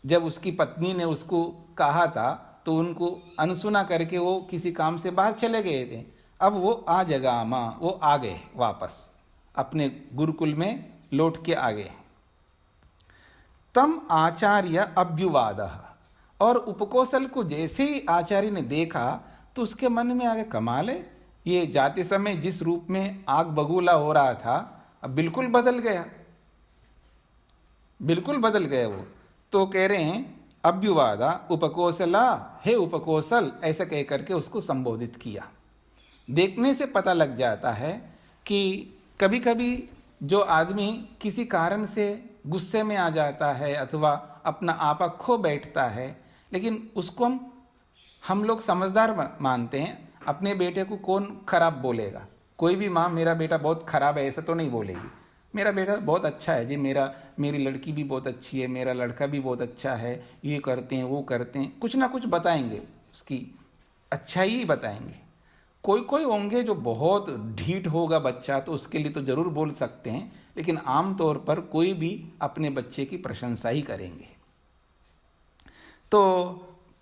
जब उसकी पत्नी ने उसको कहा था तो उनको अनसुना करके वो किसी काम से बाहर चले गए थे। अब वो आजगामा, वो आ गए वापस अपने गुरुकुल में लौट के आ गए। तम आचार्य अभ्युवाद, और उपकोसल को जैसे ही आचार्य ने देखा तो उसके मन में आ गया, कमाल है, ये जाते समय जिस रूप में आग बगूला हो रहा था अब बिल्कुल बदल गया, बिल्कुल बदल गया वो। तो कह रहे हैं अभ्युवादा उपकोसला, हे उपकोसल, ऐसा कह करके उसको संबोधित किया। देखने से पता लग जाता है कि कभी कभी जो आदमी किसी कारण से गुस्से में आ जाता है अथवा अपना आपा खो बैठता है, लेकिन उसको हम लोग समझदार मानते हैं। अपने बेटे को कौन खराब बोलेगा, कोई भी माँ मेरा बेटा बहुत खराब है ऐसा तो नहीं बोलेगी, मेरा बेटा बहुत अच्छा है जी, मेरी लड़की भी बहुत अच्छी है, मेरा लड़का भी बहुत अच्छा है, ये करते हैं वो करते हैं, कुछ ना कुछ बताएंगे, उसकी अच्छाई ही बताएंगे। कोई कोई होंगे जो बहुत ढीठ होगा बच्चा, तो उसके लिए तो ज़रूर बोल सकते हैं, लेकिन आम तौर पर कोई भी अपने बच्चे की प्रशंसा ही करेंगे। तो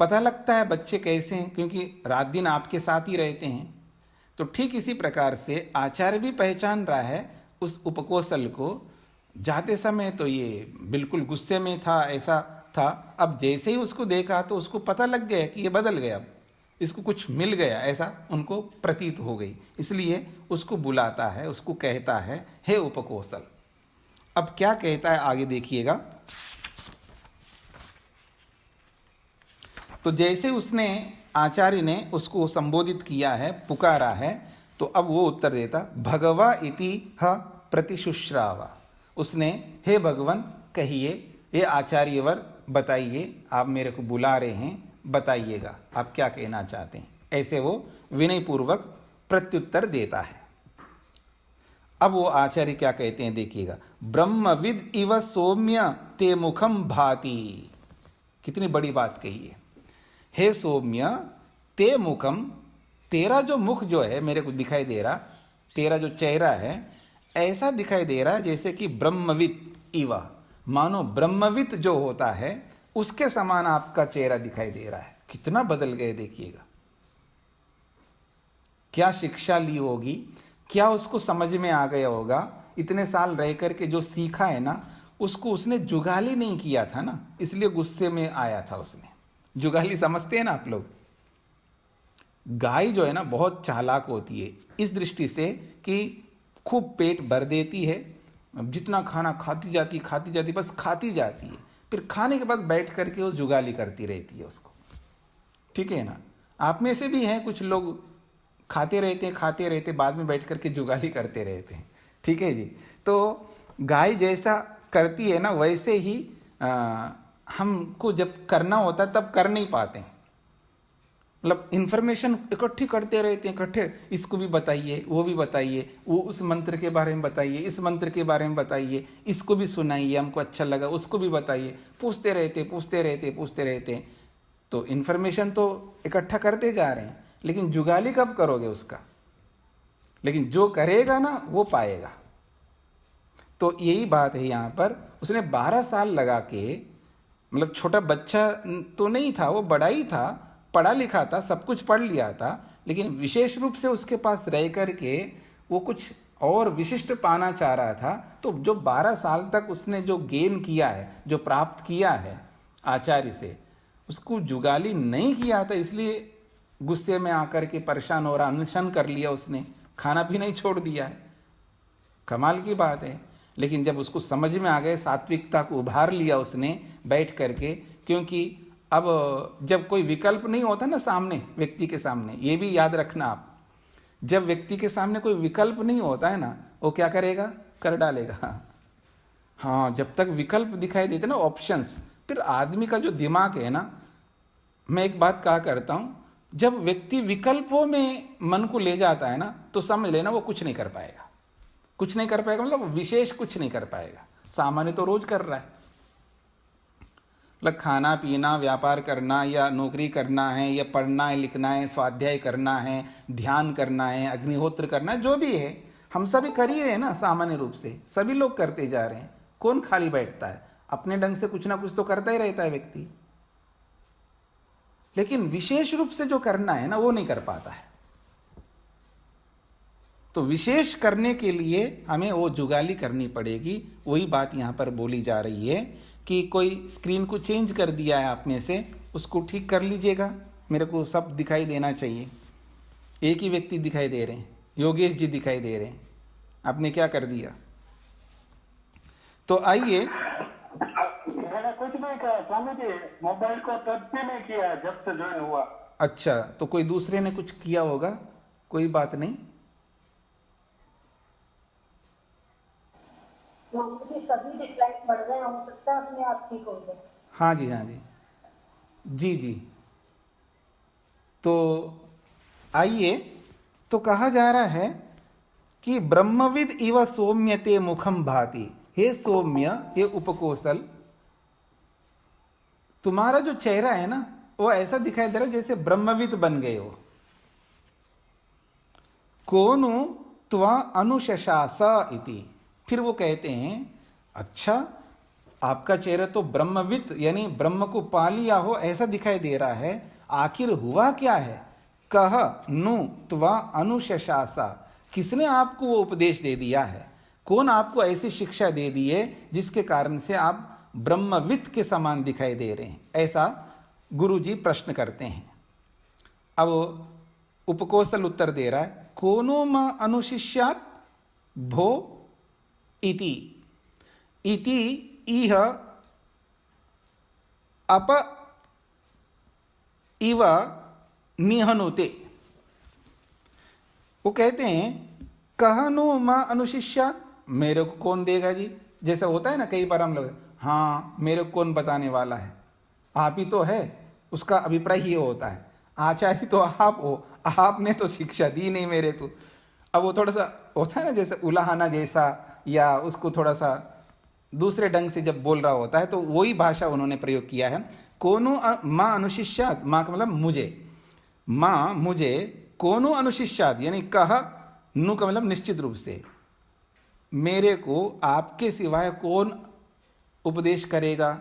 पता लगता है बच्चे कैसे हैं, क्योंकि रात दिन आपके साथ ही रहते हैं। तो ठीक इसी प्रकार से आचार्य भी पहचान रहा है उस उपकोसल को। जाते समय तो ये बिल्कुल गुस्से में था, ऐसा था, अब जैसे ही उसको देखा तो उसको पता लग गया कि ये बदल गया, इसको कुछ मिल गया, ऐसा उनको प्रतीत हो गई। इसलिए उसको बुलाता है, उसको कहता है, हे उपकोसल। अब क्या कहता है आगे देखिएगा। तो जैसे उसने आचार्य ने उसको संबोधित किया है, पुकारा है, तो अब वो उत्तर देता, भगवा इति ह प्रतिशुश्रावा। उसने, हे भगवान कहिए, हे आचार्यवर बताइए, आप मेरे को बुला रहे हैं, बताइएगा आप क्या कहना चाहते हैं। ऐसे वो विनय पूर्वक प्रत्युत्तर देता है। अब वो आचार्य क्या कहते हैं देखिएगा, ब्रह्मविद इव सौम्य ते मुखम भाति। कितनी बड़ी बात कही है, हे सौम्य ते मुखम, तेरा जो मुख जो है मेरे को दिखाई दे रहा, तेरा जो चेहरा है ऐसा दिखाई दे रहा है जैसे कि ब्रह्मविद इव, मानो ब्रह्मविद जो होता है उसके समान आपका चेहरा दिखाई दे रहा है। कितना बदल गए देखिएगा, क्या शिक्षा ली होगी, क्या उसको समझ में आ गया होगा। इतने साल रह करके जो सीखा है ना, उसको उसने जुगाली नहीं किया था ना, इसलिए गुस्से में आया था उसने। जुगाली समझते हैं ना आप लोग, गाय जो है ना बहुत चालाक होती है इस दृष्टि से कि खूब पेट भर देती है, जितना खाना खाती जाती, बस खाती जाती है, फिर खाने के बाद बैठ करके वो जुगाली करती रहती है उसको। ठीक है ना, आप में से भी हैं कुछ लोग, खाते रहते बाद में बैठ करके जुगाली करते रहते हैं। ठीक है जी, तो गाय जैसा करती है ना, वैसे ही हमको जब करना होता है तब कर नहीं पाते हैं। मतलब इंफॉर्मेशन इकट्ठी करते रहते हैं, इकट्ठे, इसको भी बताइए, वो भी बताइए, वो उस मंत्र के बारे में बताइए, इस मंत्र के बारे में बताइए, इसको भी सुनाइए, हमको अच्छा लगा, उसको भी बताइए, पूछते रहते। तो इन्फॉर्मेशन तो इकट्ठा करते जा रहे हैं, लेकिन जुगाली कब करोगे उसका? लेकिन जो करेगा ना वो पाएगा। तो यही बात है यहाँ पर। उसने 12 साल लगा के, मतलब छोटा बच्चा तो नहीं था, वो बड़ा ही था, पढ़ा लिखा था, सब कुछ पढ़ लिया था, लेकिन विशेष रूप से उसके पास रह करके वो कुछ और विशिष्ट पाना चाह रहा था। तो जो 12 साल तक उसने जो गेन किया है, जो प्राप्त किया है आचार्य से, उसको जुगाली नहीं किया था, इसलिए गुस्से में आकर के परेशान हो रहा, अनशन कर लिया उसने, खाना पीना ही छोड़ दिया है। कमाल की बात है। लेकिन जब उसको समझ में आ गए, सात्विकता को उभार लिया उसने बैठ करके, क्योंकि अब जब कोई विकल्प नहीं होता ना सामने, व्यक्ति के सामने, ये भी याद रखना आप, जब व्यक्ति के सामने कोई विकल्प नहीं होता है ना, वो क्या करेगा? कर डालेगा। हाँ, जब तक विकल्प दिखाई देते ना, ऑप्शंस, फिर आदमी का जो दिमाग है ना, मैं एक बात कहा करता हूं, जब व्यक्ति विकल्पों में मन को ले जाता है ना, तो समझ लेना वो कुछ नहीं कर पाएगा। कुछ नहीं कर पाएगा मतलब विशेष कुछ नहीं कर पाएगा। सामान्य तो रोज कर रहा है, मतलब खाना पीना, व्यापार करना, या नौकरी करना है, या पढ़ना है, लिखना है, स्वाध्याय करना है, ध्यान करना है, अग्निहोत्र करना है, जो भी है हम सभी कर ही रहे हैं ना। सामान्य रूप से सभी लोग करते जा रहे हैं। कौन खाली बैठता है? अपने ढंग से कुछ ना कुछ तो करता ही रहता है व्यक्ति, लेकिन विशेष रूप से जो करना है ना, वो नहीं कर पाता है। तो विशेष करने के लिए हमें वो जुगाली करनी पड़ेगी। वही बात यहां पर बोली जा रही है कि कोई स्क्रीन को चेंज कर दिया है आप में से, उसको ठीक कर लीजिएगा। मेरे को सब दिखाई देना चाहिए। एक ही व्यक्ति दिखाई दे रहे हैं, योगेश जी दिखाई दे रहे हैं। आपने क्या कर दिया? तो आइए, मैंने कुछ नहीं कहा स्वामी जी, मोबाइल को टच भी नहीं किया जब से ज्वाइन हुआ। अच्छा, तो कोई दूसरे ने कुछ किया होगा, कोई बात नहीं। सभी डिसलाइक बढ़ गए, हो सकता है अपने आप ठीक हो जाए। हाँ जी, हाँ जी, जी जी। तो आइए, तो कहा जा रहा है कि ब्रह्मविद इव सौम्यते मुखम भाति। हे सौम्य, हे उपकोसल, तुम्हारा जो चेहरा है ना, वो ऐसा दिखाई दे रहा है जैसे ब्रह्मविद बन गए हो। कोनु त्वा अनुशशास इति। फिर वो कहते हैं, अच्छा, आपका चेहरा तो ब्रह्मविद यानी ब्रह्म को पा लिया हो ऐसा दिखाई दे रहा है, आखिर हुआ क्या है? कह नु त्वा अनुशशासा। किसने आपको वो उपदेश दे दिया है? कौन आपको ऐसी शिक्षा दे दी है जिसके कारण से आप ब्रह्मविद के समान दिखाई दे रहे हैं? ऐसा गुरुजी प्रश्न करते हैं। अब उपकोसल उत्तर दे रहा है, कोनो म अनुशिष्यात भो इति। इति इह अप इव निहनुते। वो कहते हैं, कहनो मां अनुशिष्या, मेरे को कौन देगा जी? जैसा होता है ना, कई बार हम लोग, हाँ मेरे को कौन बताने वाला है, आप ही तो है, उसका अभिप्राय ही होता है। आचार्य तो आप हो, आपने तो शिक्षा दी नहीं मेरे को। अब वो थोड़ा सा होता है ना, जैसे उलाहना जैसा, या उसको थोड़ा सा दूसरे ढंग से जब बोल रहा होता है, तो वही भाषा उन्होंने प्रयोग किया है। कोनो मां अनुशिष्यात, मां का मतलब मुझे, मां मुझे, कोनो अनुशिष्यात यानी कहा, नु का मतलब निश्चित रूप से, मेरे को आपके सिवाय कौन उपदेश करेगा?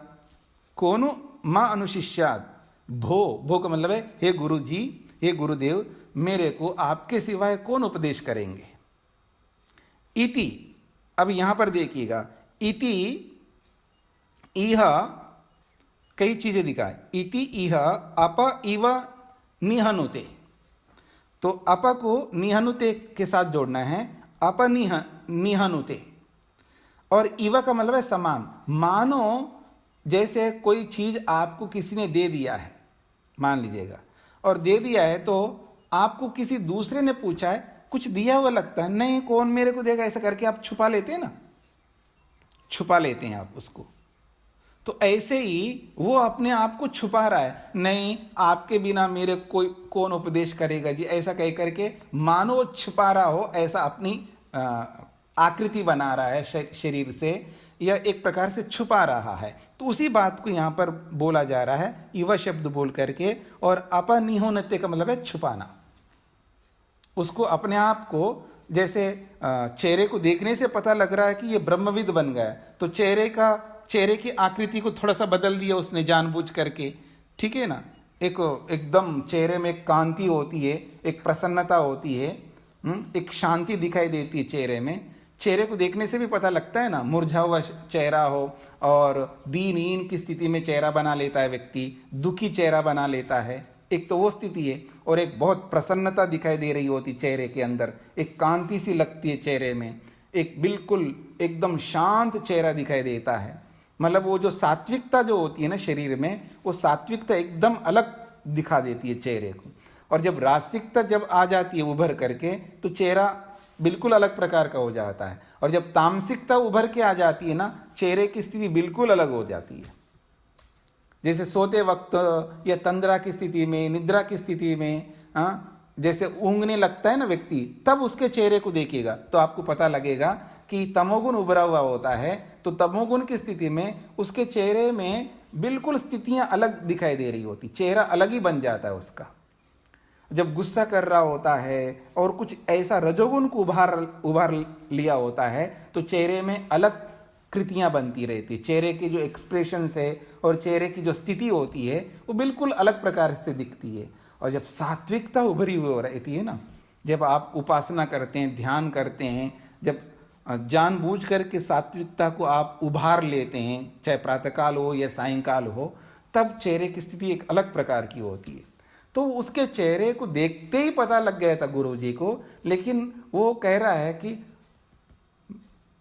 कोनो मां अनुशिष्यात भो, भो का मतलब है हे गुरु जी, हे गुरुदेव, मेरे को आपके सिवाय कौन उपदेश करेंगे? इति, अब यहां पर देखिएगा, इति इह कई चीजें दिखाए। इति इह अप इव निहनुते। तो अप को निहनुते के साथ जोड़ना है, अप निहनुते। और इव का मतलब है समान। मानो जैसे कोई चीज आपको किसी ने दे दिया है, मान लीजिएगा, और दे दिया है तो आपको किसी दूसरे ने पूछा है, कुछ दिया हुआ लगता है, नहीं कौन मेरे को देगा, ऐसा करके आप छुपा लेते हैं ना, छुपा लेते हैं आप उसको। तो ऐसे ही वो अपने आप को छुपा रहा है, नहीं आपके बिना मेरे कोई कौन उपदेश करेगा जी, ऐसा कह करके मानो छुपा रहा हो, ऐसा अपनी आकृति बना रहा है शरीर से, यह एक प्रकार से छुपा रहा है। तो उसी बात को यहाँ पर बोला जा रहा है इव शब्द बोल करके। और अपनिहोनते का मतलब है छुपाना, उसको अपने आप को, जैसे चेहरे को देखने से पता लग रहा है कि ये ब्रह्मविद बन गया, तो चेहरे की आकृति को थोड़ा सा बदल दिया उसने जानबूझ करके, ठीक है ना। एकदम चेहरे में एक कांति होती है, एक प्रसन्नता होती है, एक शांति दिखाई देती है चेहरे में। चेहरे को देखने से भी पता लगता है ना, मुरझा हुआ चेहरा हो और दीनहीन की स्थिति में चेहरा बना लेता है व्यक्ति, दुखी चेहरा बना लेता है, एक तो वो स्थिति है। और एक बहुत प्रसन्नता दिखाई दे रही होती चेहरे के अंदर, एक कांति सी लगती है चेहरे में, एक बिल्कुल एकदम शांत चेहरा दिखाई देता है। मतलब वो जो सात्विकता जो होती है ना शरीर में, वो सात्विकता एकदम अलग दिखा देती है चेहरे को। और जब रासिकता जब आ जाती है उभर करके, तो चेहरा बिल्कुल अलग प्रकार का हो जाता है। और जब तामसिकता उभर के आ जाती है ना, चेहरे की स्थिति बिल्कुल अलग हो जाती है। जैसे सोते वक्त या तंद्रा की स्थिति में, निद्रा की स्थिति में, जैसे ऊँघने लगता है ना व्यक्ति, तब उसके चेहरे को देखिएगा तो आपको पता लगेगा कि तमोगुण उभरा हुआ होता है। तो तमोगुण की स्थिति में उसके चेहरे में बिल्कुल स्थितियां अलग दिखाई दे रही होती, चेहरा अलग ही बन जाता है उसका। जब गुस्सा कर रहा होता है और कुछ ऐसा रजोगुण को उभार लिया होता है, तो चेहरे में अलग कृतियां बनती रहती, चेहरे के जो एक्सप्रेशंस है और चेहरे की जो स्थिति होती है वो बिल्कुल अलग प्रकार से दिखती है। और जब सात्विकता उभरी हुई रहती है ना, जब आप उपासना करते हैं, ध्यान करते हैं, जब जानबूझ करके सात्विकता को आप उभार लेते हैं, चाहे प्रातःकाल हो या सायंकाल हो, तब चेहरे की स्थिति एक अलग प्रकार की होती है। तो उसके चेहरे को देखते ही पता लग गया था गुरु जी को, लेकिन वो कह रहा है कि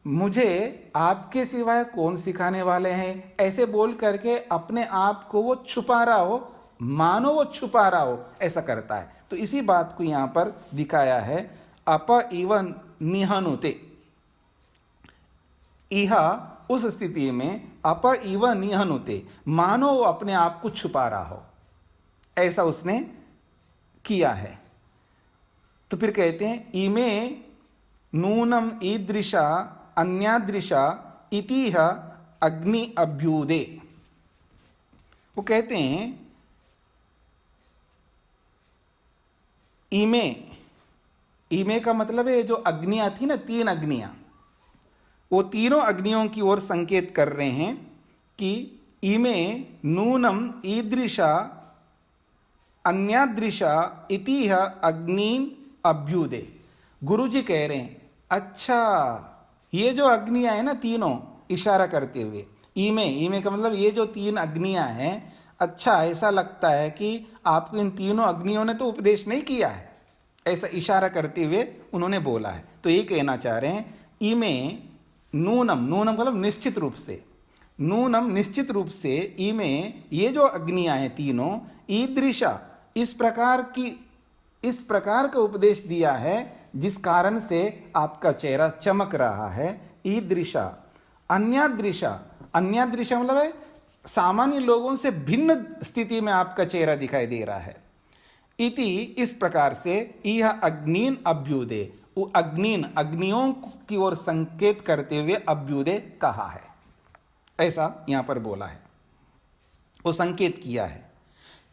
मुझे आपके सिवाय कौन सिखाने वाले हैं, ऐसे बोल करके अपने आप को वो छुपा रहा हो, मानो वो छुपा रहा हो, ऐसा करता है। तो इसी बात को यहाँ पर दिखाया है, अप इवन निहनुते। इह उस स्थिति में अप इव निहनुते, मानो वो अपने आप को छुपा रहा हो, ऐसा उसने किया है। तो फिर कहते हैं इमे नूनम ईदृशा अन्यादृशा इतिह अग्नि अभ्युदे। वो कहते हैं इमे का मतलब है जो अग्नियां थी ना, 3 अग्नियां, वो तीनों अग्नियों की ओर संकेत कर रहे हैं कि इमे नूनम ईदृशा अन्यादृशा इतिह अग्नि अभ्युदे। गुरु जी कह रहे हैं अच्छा ये जो अग्नियां हैं ना तीनों, इशारा करते हुए इमे का मतलब ये जो 3 अग्नियां हैं, अच्छा ऐसा लगता है कि आपको इन तीनों अग्नियों ने तो उपदेश नहीं किया है, ऐसा इशारा करते हुए उन्होंने बोला है। तो ये कहना चाह रहे हैं इमे नूनम मतलब निश्चित रूप से, नूनम निश्चित रूप से, इमे ये जो अग्नियां हैं तीनों, ईदृशा इस प्रकार का उपदेश दिया है जिस कारण से आपका चेहरा चमक रहा है। ईदृशा अन्यादृशा मतलब है सामान्य लोगों से भिन्न स्थिति में आपका चेहरा दिखाई दे रहा है। इति इस प्रकार से, यह अग्निन अभ्युदे, अग्नियों की ओर संकेत करते हुए अभ्युदय कहा है, ऐसा यहां पर बोला है, वो संकेत किया है।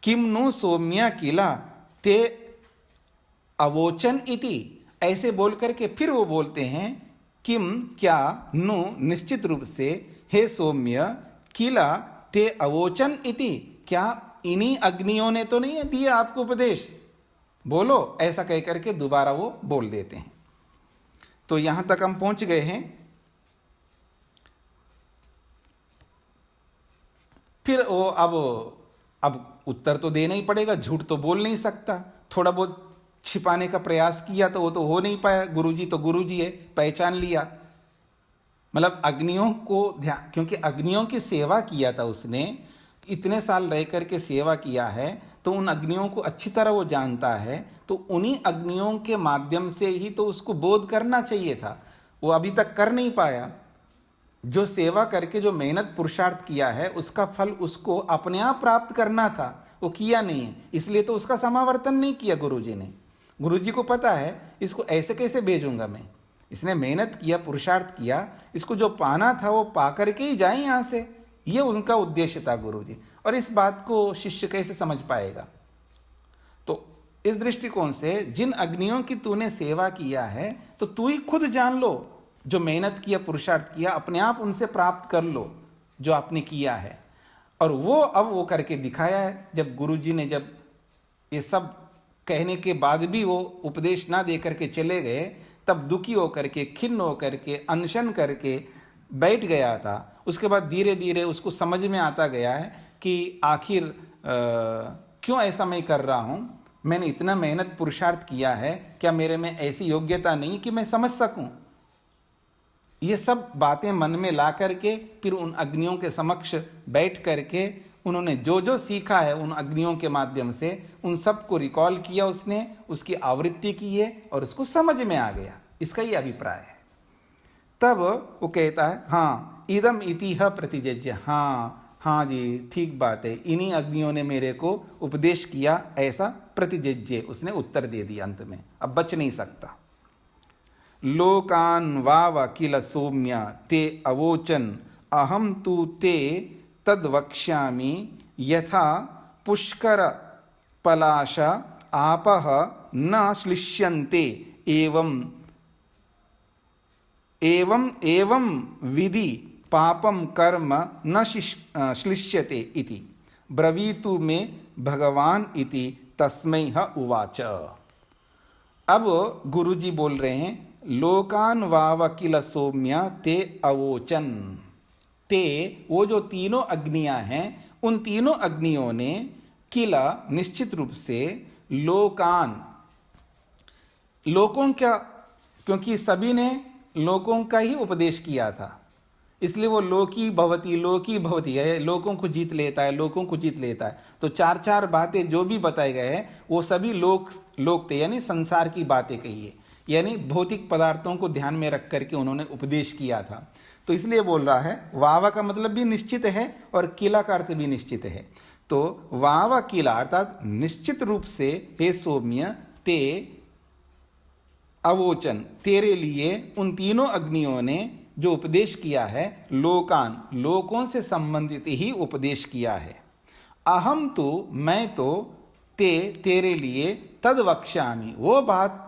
किम नु सौम्या किला ते अवोचन इति, ऐसे बोल करके फिर वो बोलते हैं किम क्या, नु निश्चित रूप से, हे सौम्य, किला ते अवोचन इति, क्या इन्हीं अग्नियों ने तो नहीं दिया आपको उपदेश, बोलो, ऐसा कह करके दोबारा वो बोल देते हैं। तो यहां तक हम पहुंच गए हैं। फिर वो अब उत्तर तो देना ही पड़ेगा, झूठ तो बोल नहीं सकता। थोड़ा बहुत छिपाने का प्रयास किया तो वो तो हो नहीं पाया। गुरुजी तो गुरुजी है, पहचान लिया। मतलब अग्नियों को ध्यान, क्योंकि अग्नियों की सेवा किया था उसने, इतने साल रह करके सेवा किया है, तो उन अग्नियों को अच्छी तरह वो जानता है। तो उन्हीं अग्नियों के माध्यम से ही तो उसको बोध करना चाहिए था, वो अभी तक कर नहीं पाया। जो सेवा करके जो मेहनत पुरुषार्थ किया है, उसका फल उसको अपने आप प्राप्त करना था, वो किया नहीं है, इसलिए तो उसका समावर्तन नहीं किया गुरुजी ने। गुरुजी को पता है इसको ऐसे कैसे भेजूंगा मैं, इसने मेहनत किया, पुरुषार्थ किया, इसको जो पाना था वो पा करके ही जाए यहाँ से, ये उनका उद्देश्य था गुरुजी। और इस बात को शिष्य कैसे समझ पाएगा? तो इस दृष्टिकोण से जिन अग्नियों की तूने सेवा किया है तो तू ही खुद जान लो, जो मेहनत किया, पुरुषार्थ किया, अपने आप उनसे प्राप्त कर लो जो आपने किया है। और वो अब वो करके दिखाया है। जब गुरुजी ने जब ये सब कहने के बाद भी वो उपदेश ना दे करके चले गए, तब दुखी होकर के, खिन्न होकर के, अनशन करके बैठ गया था। उसके बाद धीरे धीरे उसको समझ में आता गया है कि आखिर क्यों ऐसा मैं कर रहा हूँ, मैंने इतना मेहनत पुरुषार्थ किया है, क्या मेरे में ऐसी योग्यता नहीं कि मैं समझ सकूं? ये सब बातें मन में ला करके फिर उन अग्नियों के समक्ष बैठ करके उन्होंने जो जो सीखा है उन अग्नियों के माध्यम से उन सब को रिकॉल किया, उसने उसकी आवृत्ति की है और उसको समझ में आ गया। इसका ये अभिप्राय है। तब वो कहता है हाँ इदम इतिह प्रतिजज्य, हाँ जी ठीक बात है, इन्हीं अग्नियों ने मेरे को उपदेश किया, ऐसा प्रतिजज्य उसने उत्तर दे दिया अंत में, अब बच नहीं सकता। लोकान वाव किल सौम्य ते अवोचन अहम तु ते तद वक्ष्यामि यथा पुष्कर पलाश आपः न श्लिष्यन्ते एवं विधि पापम कर्म न श्लिष्यते इति ब्रवीतु मे भगवान इति तस्मै उवाच। अब गुरुजी बोल रहे हैं लोकान वाव किल सौम्य ते अवोचन, ते वो जो तीनों अग्नियां हैं उन तीनों अग्नियों ने किला निश्चित रूप से लोकान, लोकों का, क्योंकि सभी ने लोकों का ही उपदेश किया था, इसलिए वो लोकी भवती है, लोगों को जीत लेता है, लोगों को जीत लेता है। तो चार चार बातें जो भी बताए गए हैं वो सभी लोक थे, यानी संसार की बातें कही है, यानी भौतिक पदार्थों को ध्यान में रख करके उन्होंने उपदेश किया था। तो इसलिए बोल रहा है वावा का मतलब भी निश्चित है और किला का अर्थ भी निश्चित है। तो वावा किला अर्थात निश्चित रूप से हे सौम्य ते अवोचन, तेरे लिए उन तीनों अग्नियों ने जो उपदेश किया है, लोकान लोकों से संबंधित ही उपदेश किया है। अहम तो मैं तो तेरे लिए तद वक्ष्यामि, वो बात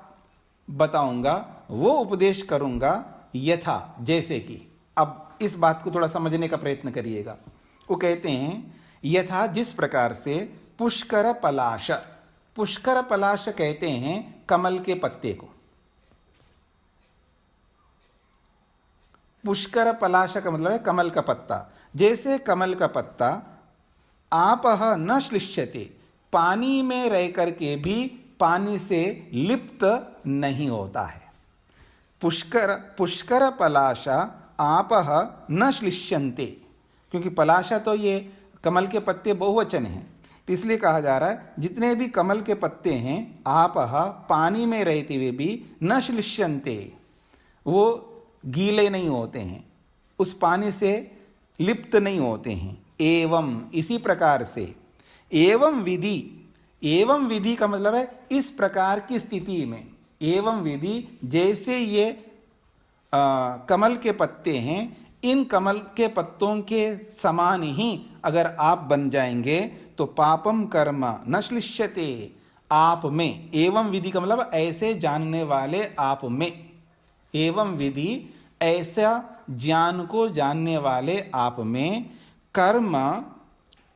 बताऊंगा, वो उपदेश करूंगा, यथा जैसे कि। अब इस बात को थोड़ा समझने का प्रयत्न करिएगा। वो कहते हैं यथा जिस प्रकार से पुष्कर पलाश, पुष्कर पलाश कहते हैं कमल के पत्ते को, पुष्कर पलाश का मतलब है कमल का पत्ता। जैसे कमल का पत्ता आपह न श्लिष्यते, पानी में रह करके भी पानी से लिप्त नहीं होता है। पुष्कर पलाशा आपह न श्लिष्यन्ते, क्योंकि पलाशा तो ये कमल के पत्ते बहुवचन हैं, तो इसलिए कहा जा रहा है जितने भी कमल के पत्ते हैं आपह पानी में रहते हुए भी न श्लिष्यन्ते, वो गीले नहीं होते हैं, उस पानी से लिप्त नहीं होते हैं। एवं इसी प्रकार से, एवं विधि का मतलब है इस प्रकार की स्थिति में, एवं विधि जैसे ये कमल के पत्ते हैं, इन कमल के पत्तों के समान ही अगर आप बन जाएंगे तो पापम कर्म न श्लिष्यते, आप में। एवं विधि का मतलब ऐसे जानने वाले आप में, एवं विधि ऐसा ज्ञान को जानने वाले आप में, कर्म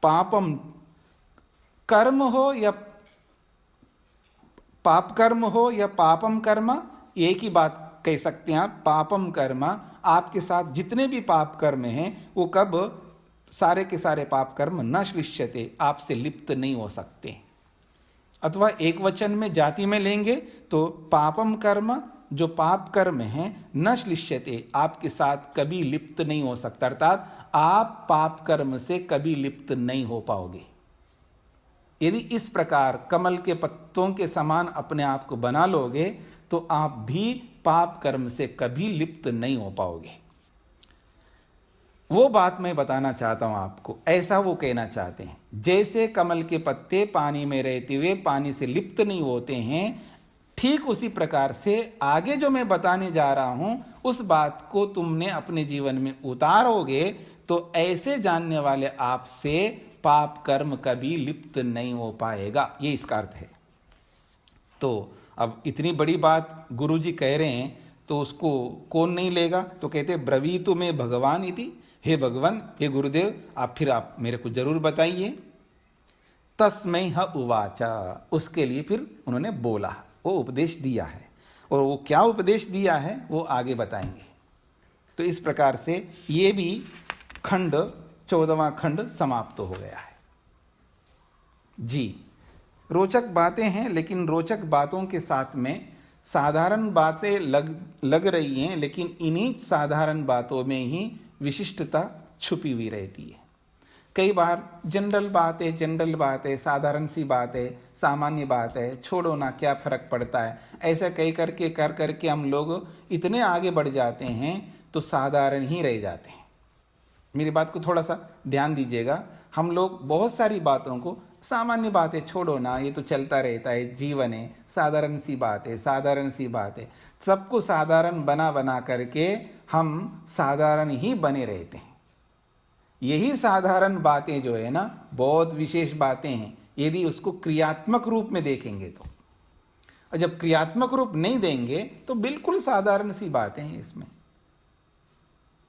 पापम, कर्म हो या पाप कर्म हो या पापम कर्म, एक ही बात कह सकते हैं आप। पापम कर्म, आपके साथ जितने भी पाप कर्म हैं वो कब सारे के सारे पाप कर्म न श्लिष्यते, आपसे लिप्त नहीं हो सकते। अथवा एक वचन में जाति में लेंगे तो पापम कर्म, जो पाप कर्म है, न श्लिष्यते, आपके साथ कभी लिप्त नहीं हो सकता, अर्थात आप पाप कर्म से कभी लिप्त नहीं हो पाओगे। यदि इस प्रकार कमल के पत्तों के समान अपने आप को बना लोगे तो आप भी पाप कर्म से कभी लिप्त नहीं हो पाओगे। वो बात मैं बताना चाहता हूं आपको, ऐसा वो कहना चाहते हैं। जैसे कमल के पत्ते पानी में रहते हुए पानी से लिप्त नहीं होते हैं, ठीक उसी प्रकार से आगे जो मैं बताने जा रहा हूं उस बात को तुमने अपने जीवन में उतारोगे तो ऐसे जानने वाले आपसे पाप कर्म कभी लिप्त नहीं हो पाएगा, ये इसका अर्थ है। तो अब इतनी बड़ी बात गुरुजी कह रहे हैं तो उसको कौन नहीं लेगा? तो कहते ब्रवीतु में भगवान इति, हे भगवान, हे गुरुदेव, आप मेरे को जरूर बताइए। तस्मै ह उवाचा, उसके लिए फिर उन्होंने बोला, वो उपदेश दिया है, और वो क्या उपदेश दिया है वो आगे बताएंगे। तो इस प्रकार से ये भी खंड 14वां खंड समाप्त हो गया है जी। रोचक बातें हैं, लेकिन रोचक बातों के साथ में साधारण बातें लग रही हैं, लेकिन इन्हीं साधारण बातों में ही विशिष्टता छुपी हुई रहती है। कई बार जनरल बातें, साधारण सी बातें, सामान्य बात है, छोड़ो ना, क्या फर्क पड़ता है, ऐसा कई करके करके हम लोग इतने आगे बढ़ जाते हैं तो साधारण ही रह जाते हैं। मेरी बात को थोड़ा सा ध्यान दीजिएगा। हम लोग बहुत सारी बातों को सामान्य बातें, छोड़ो ना, ये तो चलता रहता है, जीवन है, साधारण सी बात है, सबको साधारण बना करके हम साधारण ही बने रहते हैं। यही साधारण बातें जो है ना, बहुत विशेष बातें हैं यदि उसको क्रियात्मक रूप में देखेंगे तो। और जब क्रियात्मक रूप नहीं देंगे तो बिल्कुल साधारण सी बातें हैं, इसमें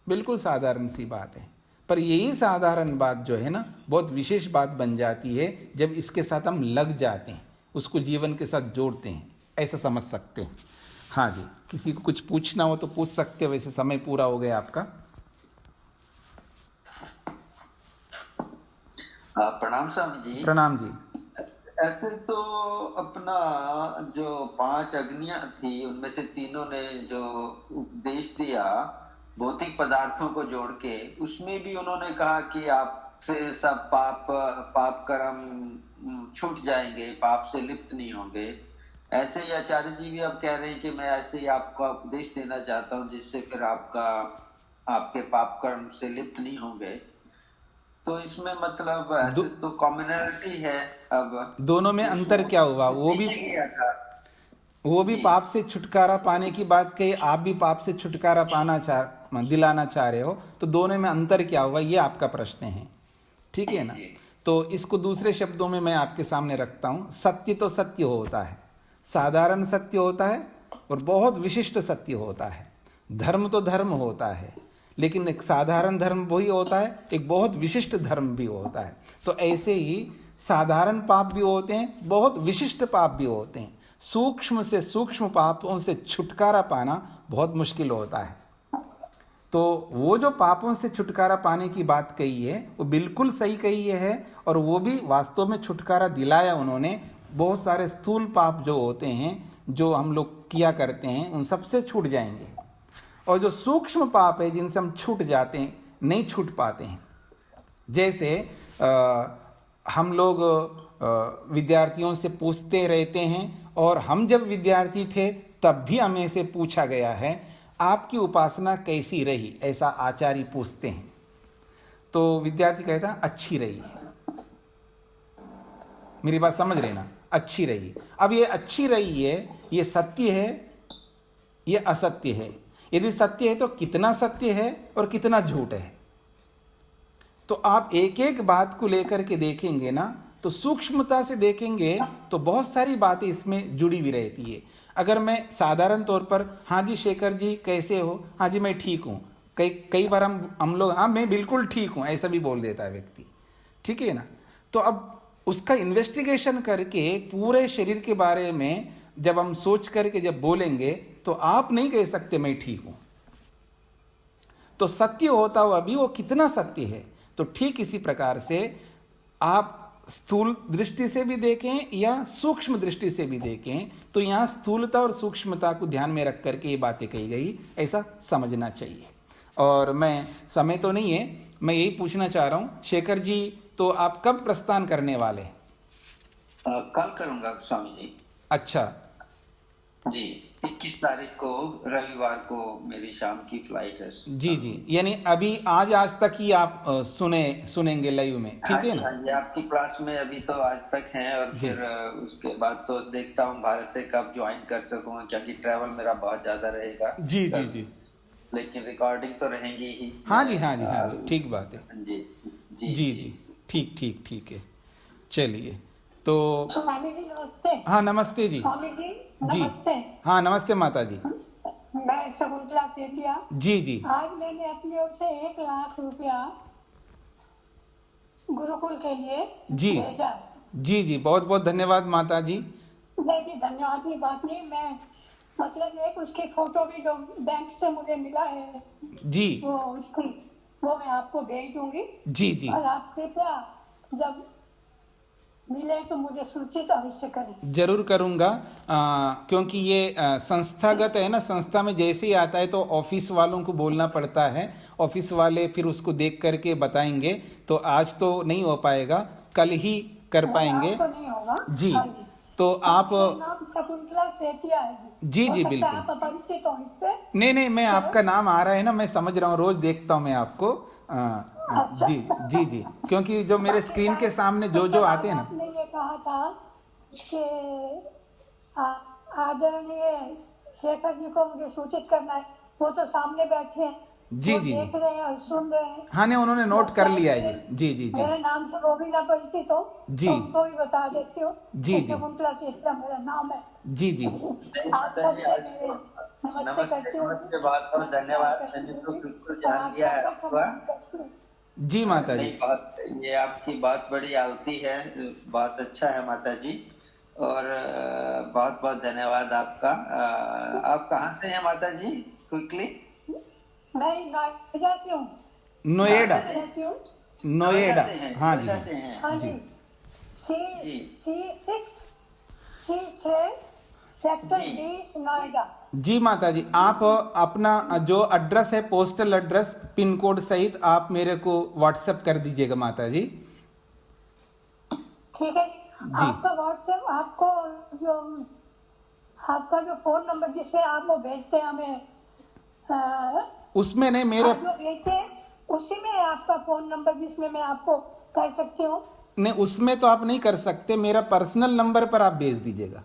बिल्कुल साधारण सी बात है। पर यही साधारण बात जो है ना, बहुत विशेष बात बन जाती है जब इसके साथ हम लग जाते हैं, उसको जीवन के साथ जोड़ते हैं, ऐसा समझ सकते हैं। हाँ जी, किसी को कुछ पूछना हो तो पूछ सकते हो, वैसे समय पूरा हो गया आपका। प्रणाम स्वामी जी। प्रणाम जी। ऐसे तो अपना जो 5 अग्नियां थी उनमें से तीनों ने जो उपदेश दिया भौतिक पदार्थों को जोड़ के, उसमें भी उन्होंने कहा कि आपसे सब पाप कर्म छूट जाएंगे, पाप से लिप्त नहीं होंगे। ऐसे ही आचार्य जी भी अब कह रहे हैं कि मैं ऐसे ही आपका उपदेश देना चाहता हूँ जिससे फिर आपके पाप कर्म से लिप्त नहीं होंगे। तो इसमें मतलब ऐसे तो कॉमनैलिटी है। अब दोनों में अंतर क्या हुआ? वो भी पाप से छुटकारा पाने की बात कही, आप भी पाप से छुटकारा दिलाना चाह रहे हो, तो दोनों में अंतर क्या हुआ, ये आपका प्रश्न है, ठीक है ना? तो इसको दूसरे शब्दों में मैं आपके सामने रखता हूं। सत्य तो सत्य होता है, साधारण सत्य होता है और बहुत विशिष्ट सत्य होता है। धर्म तो धर्म होता है, लेकिन एक साधारण धर्म वही होता है, एक बहुत विशिष्ट धर्म भी होता है। तो ऐसे ही साधारण पाप भी होते हैं, बहुत विशिष्ट पाप भी होते हैं। सूक्ष्म से सूक्ष्म पापों से छुटकारा पाना बहुत मुश्किल होता है। तो वो जो पापों से छुटकारा पाने की बात कही है वो बिल्कुल सही कही है, और वो भी वास्तव में छुटकारा दिलाया उन्होंने। बहुत सारे स्थूल पाप जो होते हैं, जो हम लोग किया करते हैं, उन सबसे छूट जाएंगे। और जो सूक्ष्म पाप है जिनसे हम छूट जाते हैं, नहीं छूट पाते हैं। जैसे हम लोग विद्यार्थियों से पूछते रहते हैं, और हम जब विद्यार्थी थे तब भी हमें से पूछा गया है आपकी उपासना कैसी रही, ऐसा आचार्य पूछते हैं। तो विद्यार्थी कहता है अच्छी रही। मेरी बात समझ रहे ना, अच्छी रही। अब ये अच्छी रही है, ये सत्य है, ये असत्य है। यदि सत्य है तो कितना सत्य है और कितना झूठ है। तो आप एक एक बात को लेकर के देखेंगे ना, तो सूक्ष्मता से देखेंगे तो बहुत सारी बातें इसमें जुड़ी हुई रहती है। अगर मैं साधारण तौर पर हाँ जी शेखर जी कैसे हो, हाँ जी मैं ठीक हूँ, कई बार हम लोग हाँ मैं बिल्कुल ठीक हूँ ऐसा भी बोल देता है व्यक्ति, ठीक है ना? तो अब उसका इन्वेस्टिगेशन करके पूरे शरीर के बारे में जब हम सोच करके जब बोलेंगे तो आप नहीं कह सकते मैं ठीक हूँ। तो सत्य होता हुआ भी वो कितना सत्य है। तो ठीक इसी प्रकार से आप स्थूल दृष्टि से भी देखें या सूक्ष्म दृष्टि से भी देखें, तो यहाँ स्थूलता और सूक्ष्मता को ध्यान में रख करके ये बातें कही गई, ऐसा समझना चाहिए। और मैं समय तो नहीं है, मैं यही पूछना चाह रहा हूँ शेखर जी, तो आप कब प्रस्थान करने वाले? कल करूंगा स्वामी जी। अच्छा जी, 21 तारीख को रविवार को मेरी शाम की फ्लाइट है। जी जी, यानी अभी आज तक ही आप सुनेंगे लाइव में, ठीक है ना? हाँ जी, आपकी क्लास में अभी तो आज तक हैं, और जी। फिर उसके बाद तो देखता हूँ भारत से कब ज्वाइन कर सकूंगा, क्योंकि ट्रैवल मेरा बहुत ज्यादा रहेगा। जी जी जी, लेकिन रिकॉर्डिंग तो रहेंगी ही। हाँ जी हाँ जी हाँ जी, ठीक बात है। जी जी जी, ठीक ठीक ठीक है। चलिए, तो स्वामी जी नमस्ते। हाँ नमस्ते जी। स्वामी जी जी नमस्ते। हाँ, नमस्ते माता जी। मैं शकुंतला सेठिया। जी जी आज मैंने अपनी ओर से 1 लाख रुपया गुरुकुल के लिए जी भेजा। जी जी, बहुत बहुत धन्यवाद माता जी। नहीं, धन्यवाद की बात नहीं, मैं मतलब एक उसकी फोटो भी जो बैंक से मुझे मिला है जी वो मैं आपको भेज दूंगी। जी जी, और आप कृपया जब मिले तो मुझे सूचित अवश्य करें। जरूर करूँगा। क्योंकि ये संस्थागत है ना, संस्था में जैसे ही आता है तो ऑफिस वालों को बोलना पड़ता है, ऑफिस वाले फिर उसको देख करके बताएंगे। तो आज तो नहीं हो पाएगा, कल ही कर पाएंगे। आज तो नहीं होगा। जी, हाँ जी। तो आप नाम शकुंतला सेठिया है जी हो जी सकता है बिल्कुल। आप अपरिचित हो इससे। नहीं नहीं, मैं आपका नाम आ रहा है ना, मैं समझ रहा हूँ, रोज देखता हूँ मैं आपको। अच्छा। जी जी जी, क्योंकि जो मेरे स्क्रीन के सामने जो आते हैं ना। आपने ये कहा था कि आदरणीय शेखर जी को मुझे सूचित करना है, वो तो सामने बैठे हैं, जी वो जी जी, देख रहे हैं और सुन रहे हैं। हाँ नहीं, उन्होंने नोट कर लिया है शायद जी जी जी मेरे नाम से वो भी ना परिचित हो, जी। तो उनको भी बता देती हूँ। जी जी। शकुंतला सेठिया मेरा नाम है। जी जी आप सबसे मेरे नमस्ते करती हूँ। नमस्ते, बहुत बहुत धन्यवाद। मैंने तो बिल्कुल जान लिया है आपका। जी माता जी। नहीं, बहुत ये आपकी बात बड़ी आलती है, बहुत अच्छा है माता जी, और बहुत बहुत धन्यवाद आपका। आप कहाँ से हैं माता जी, क्विकली? मैं नोएडा से हूँ। नोएडा, रहती हूँ। नोएडा, से हैं, हाँ जी नोएडा से हैं। हाँ जी। जी। जी। C6 सेक्टर जी। 20 नोएडा। जी माता जी, आप अपना जो एड्रेस है, पोस्टल एड्रेस, पिन कोड सहित आप मेरे को व्हाट्सएप कर दीजिएगा माता जी। ठीक है जी। आपका व्हाट्सएप, आपका जो फोन नंबर जिसमें आप वो भेजते हैं हमें, उसमें नहीं, मेरे आप जो भेजते हैं उसी में आपका फोन नंबर जिसमें मैं आपको कर सकती हूँ। नहीं, उसमें तो आप नहीं कर सकते, मेरा पर्सनल नंबर पर आप भेज दीजिएगा।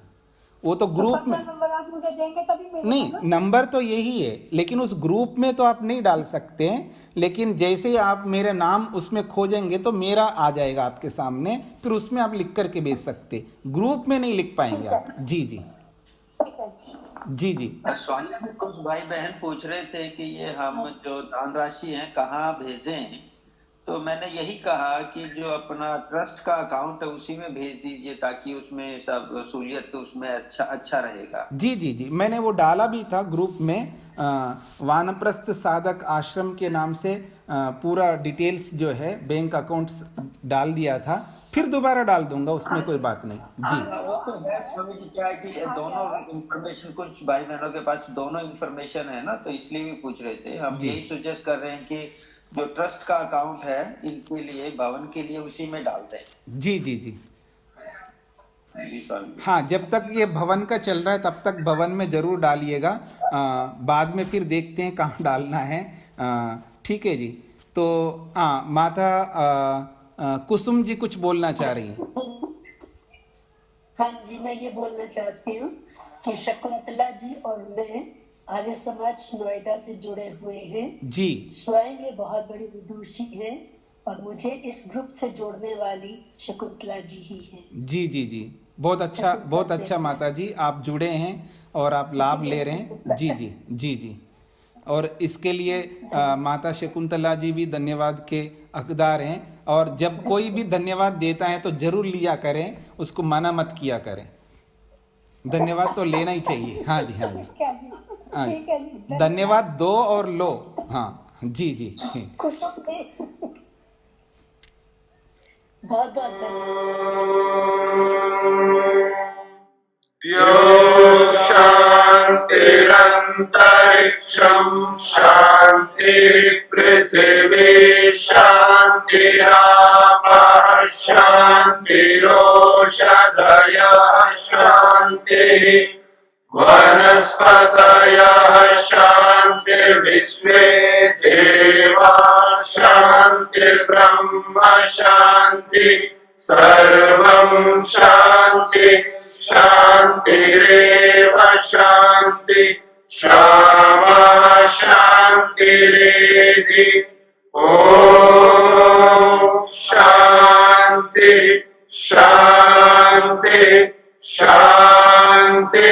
वो तो ग्रुप में पर्सनल नंबर आप मुझे देंगे तभी मिलेगा नहीं, ना? नंबर तो यही है, लेकिन उस ग्रुप में तो आप नहीं डाल सकते हैं। लेकिन जैसे ही आप मेरे नाम उसमें खोजेंगे तो मेरा आ जाएगा आपके सामने, फिर उसमें आप लिख करके भेज सकते। ग्रुप में नहीं लिख पाएंगे आप। जी जी ठीक है। जी जी स्वामी में कुछ भाई बहन पूछ रहे थे कि ये हम जो दान राशि है कहाँ भेजें, तो मैंने यही कहा कि जो अपना ट्रस्ट का अकाउंट है उसी में भेज दीजिए, ताकि उसमें सब सहूलियत उसमें अच्छा रहेगा। जी जी जी, मैंने वो डाला भी था ग्रुप में, वानप्रस्थ साधक आश्रम के नाम से पूरा डिटेल्स जो है बैंक अकाउंट डाल दिया था, फिर दोबारा डाल दूंगा, उसमें कोई बात नहीं। जी वो तो है स्वामी जी, क्या है कि दोनों इंफॉर्मेशन, कुछ भाई बहनों के पास दोनों इंफॉर्मेशन है ना, तो इसलिए भी पूछ रहे थे। हम जी। यही सुजेस्ट कर रहे हैं कि जो ट्रस्ट का अकाउंट है इनके लिए, भवन के लिए, उसी में डालते हैं। जी जी जी, जी स्वामी जी। हाँ, जब तक ये भवन का चल रहा है तब तक भवन में जरूर डालिएगा, बाद में फिर देखते हैं कहाँ डालना है। ठीक है जी। तो माता कुसुम जी कुछ बोलना चाह रही हैं। हाँ जी, मैं ये बोलना चाहती हूँ कि शकुंतला जी और मैं आर्य समाज नोएडा से जुड़े हुए हैं। जी स्वयं ये बहुत बड़ी विदुषी है और मुझे इस ग्रुप से जोड़ने वाली शकुंतला जी ही है। जी जी जी, बहुत अच्छा माता जी, आप जुड़े हैं और आप लाभ ले रहे हैं। जी जी जी जी, और इसके लिए माता शकुंतला जी भी धन्यवाद के हकदार हैं। और जब कोई भी धन्यवाद देता है तो जरूर लिया करें, उसको मना मत किया करें। धन्यवाद तो लेना ही चाहिए। हाँ जी हाँ जी हाँ ठीक है जी। जी, धन्यवाद दो और लो। हाँ जी जी कुसुम जी, बहुत बहुत धन्यवाद। शान्तिरन्तरिक्षं शान्ति पृथिवी शान्तिरापः शान्तिरोषधयः शान्तिः वनस्पतयः शान्तिर्विश्वे देवा शान्तिर्ब्रह्म शान्ति सर्वं शान्ति शान्तिरेव शान्ति क्षमा शान्तिरेधि ॐ शान्ति शान्ति शान्ति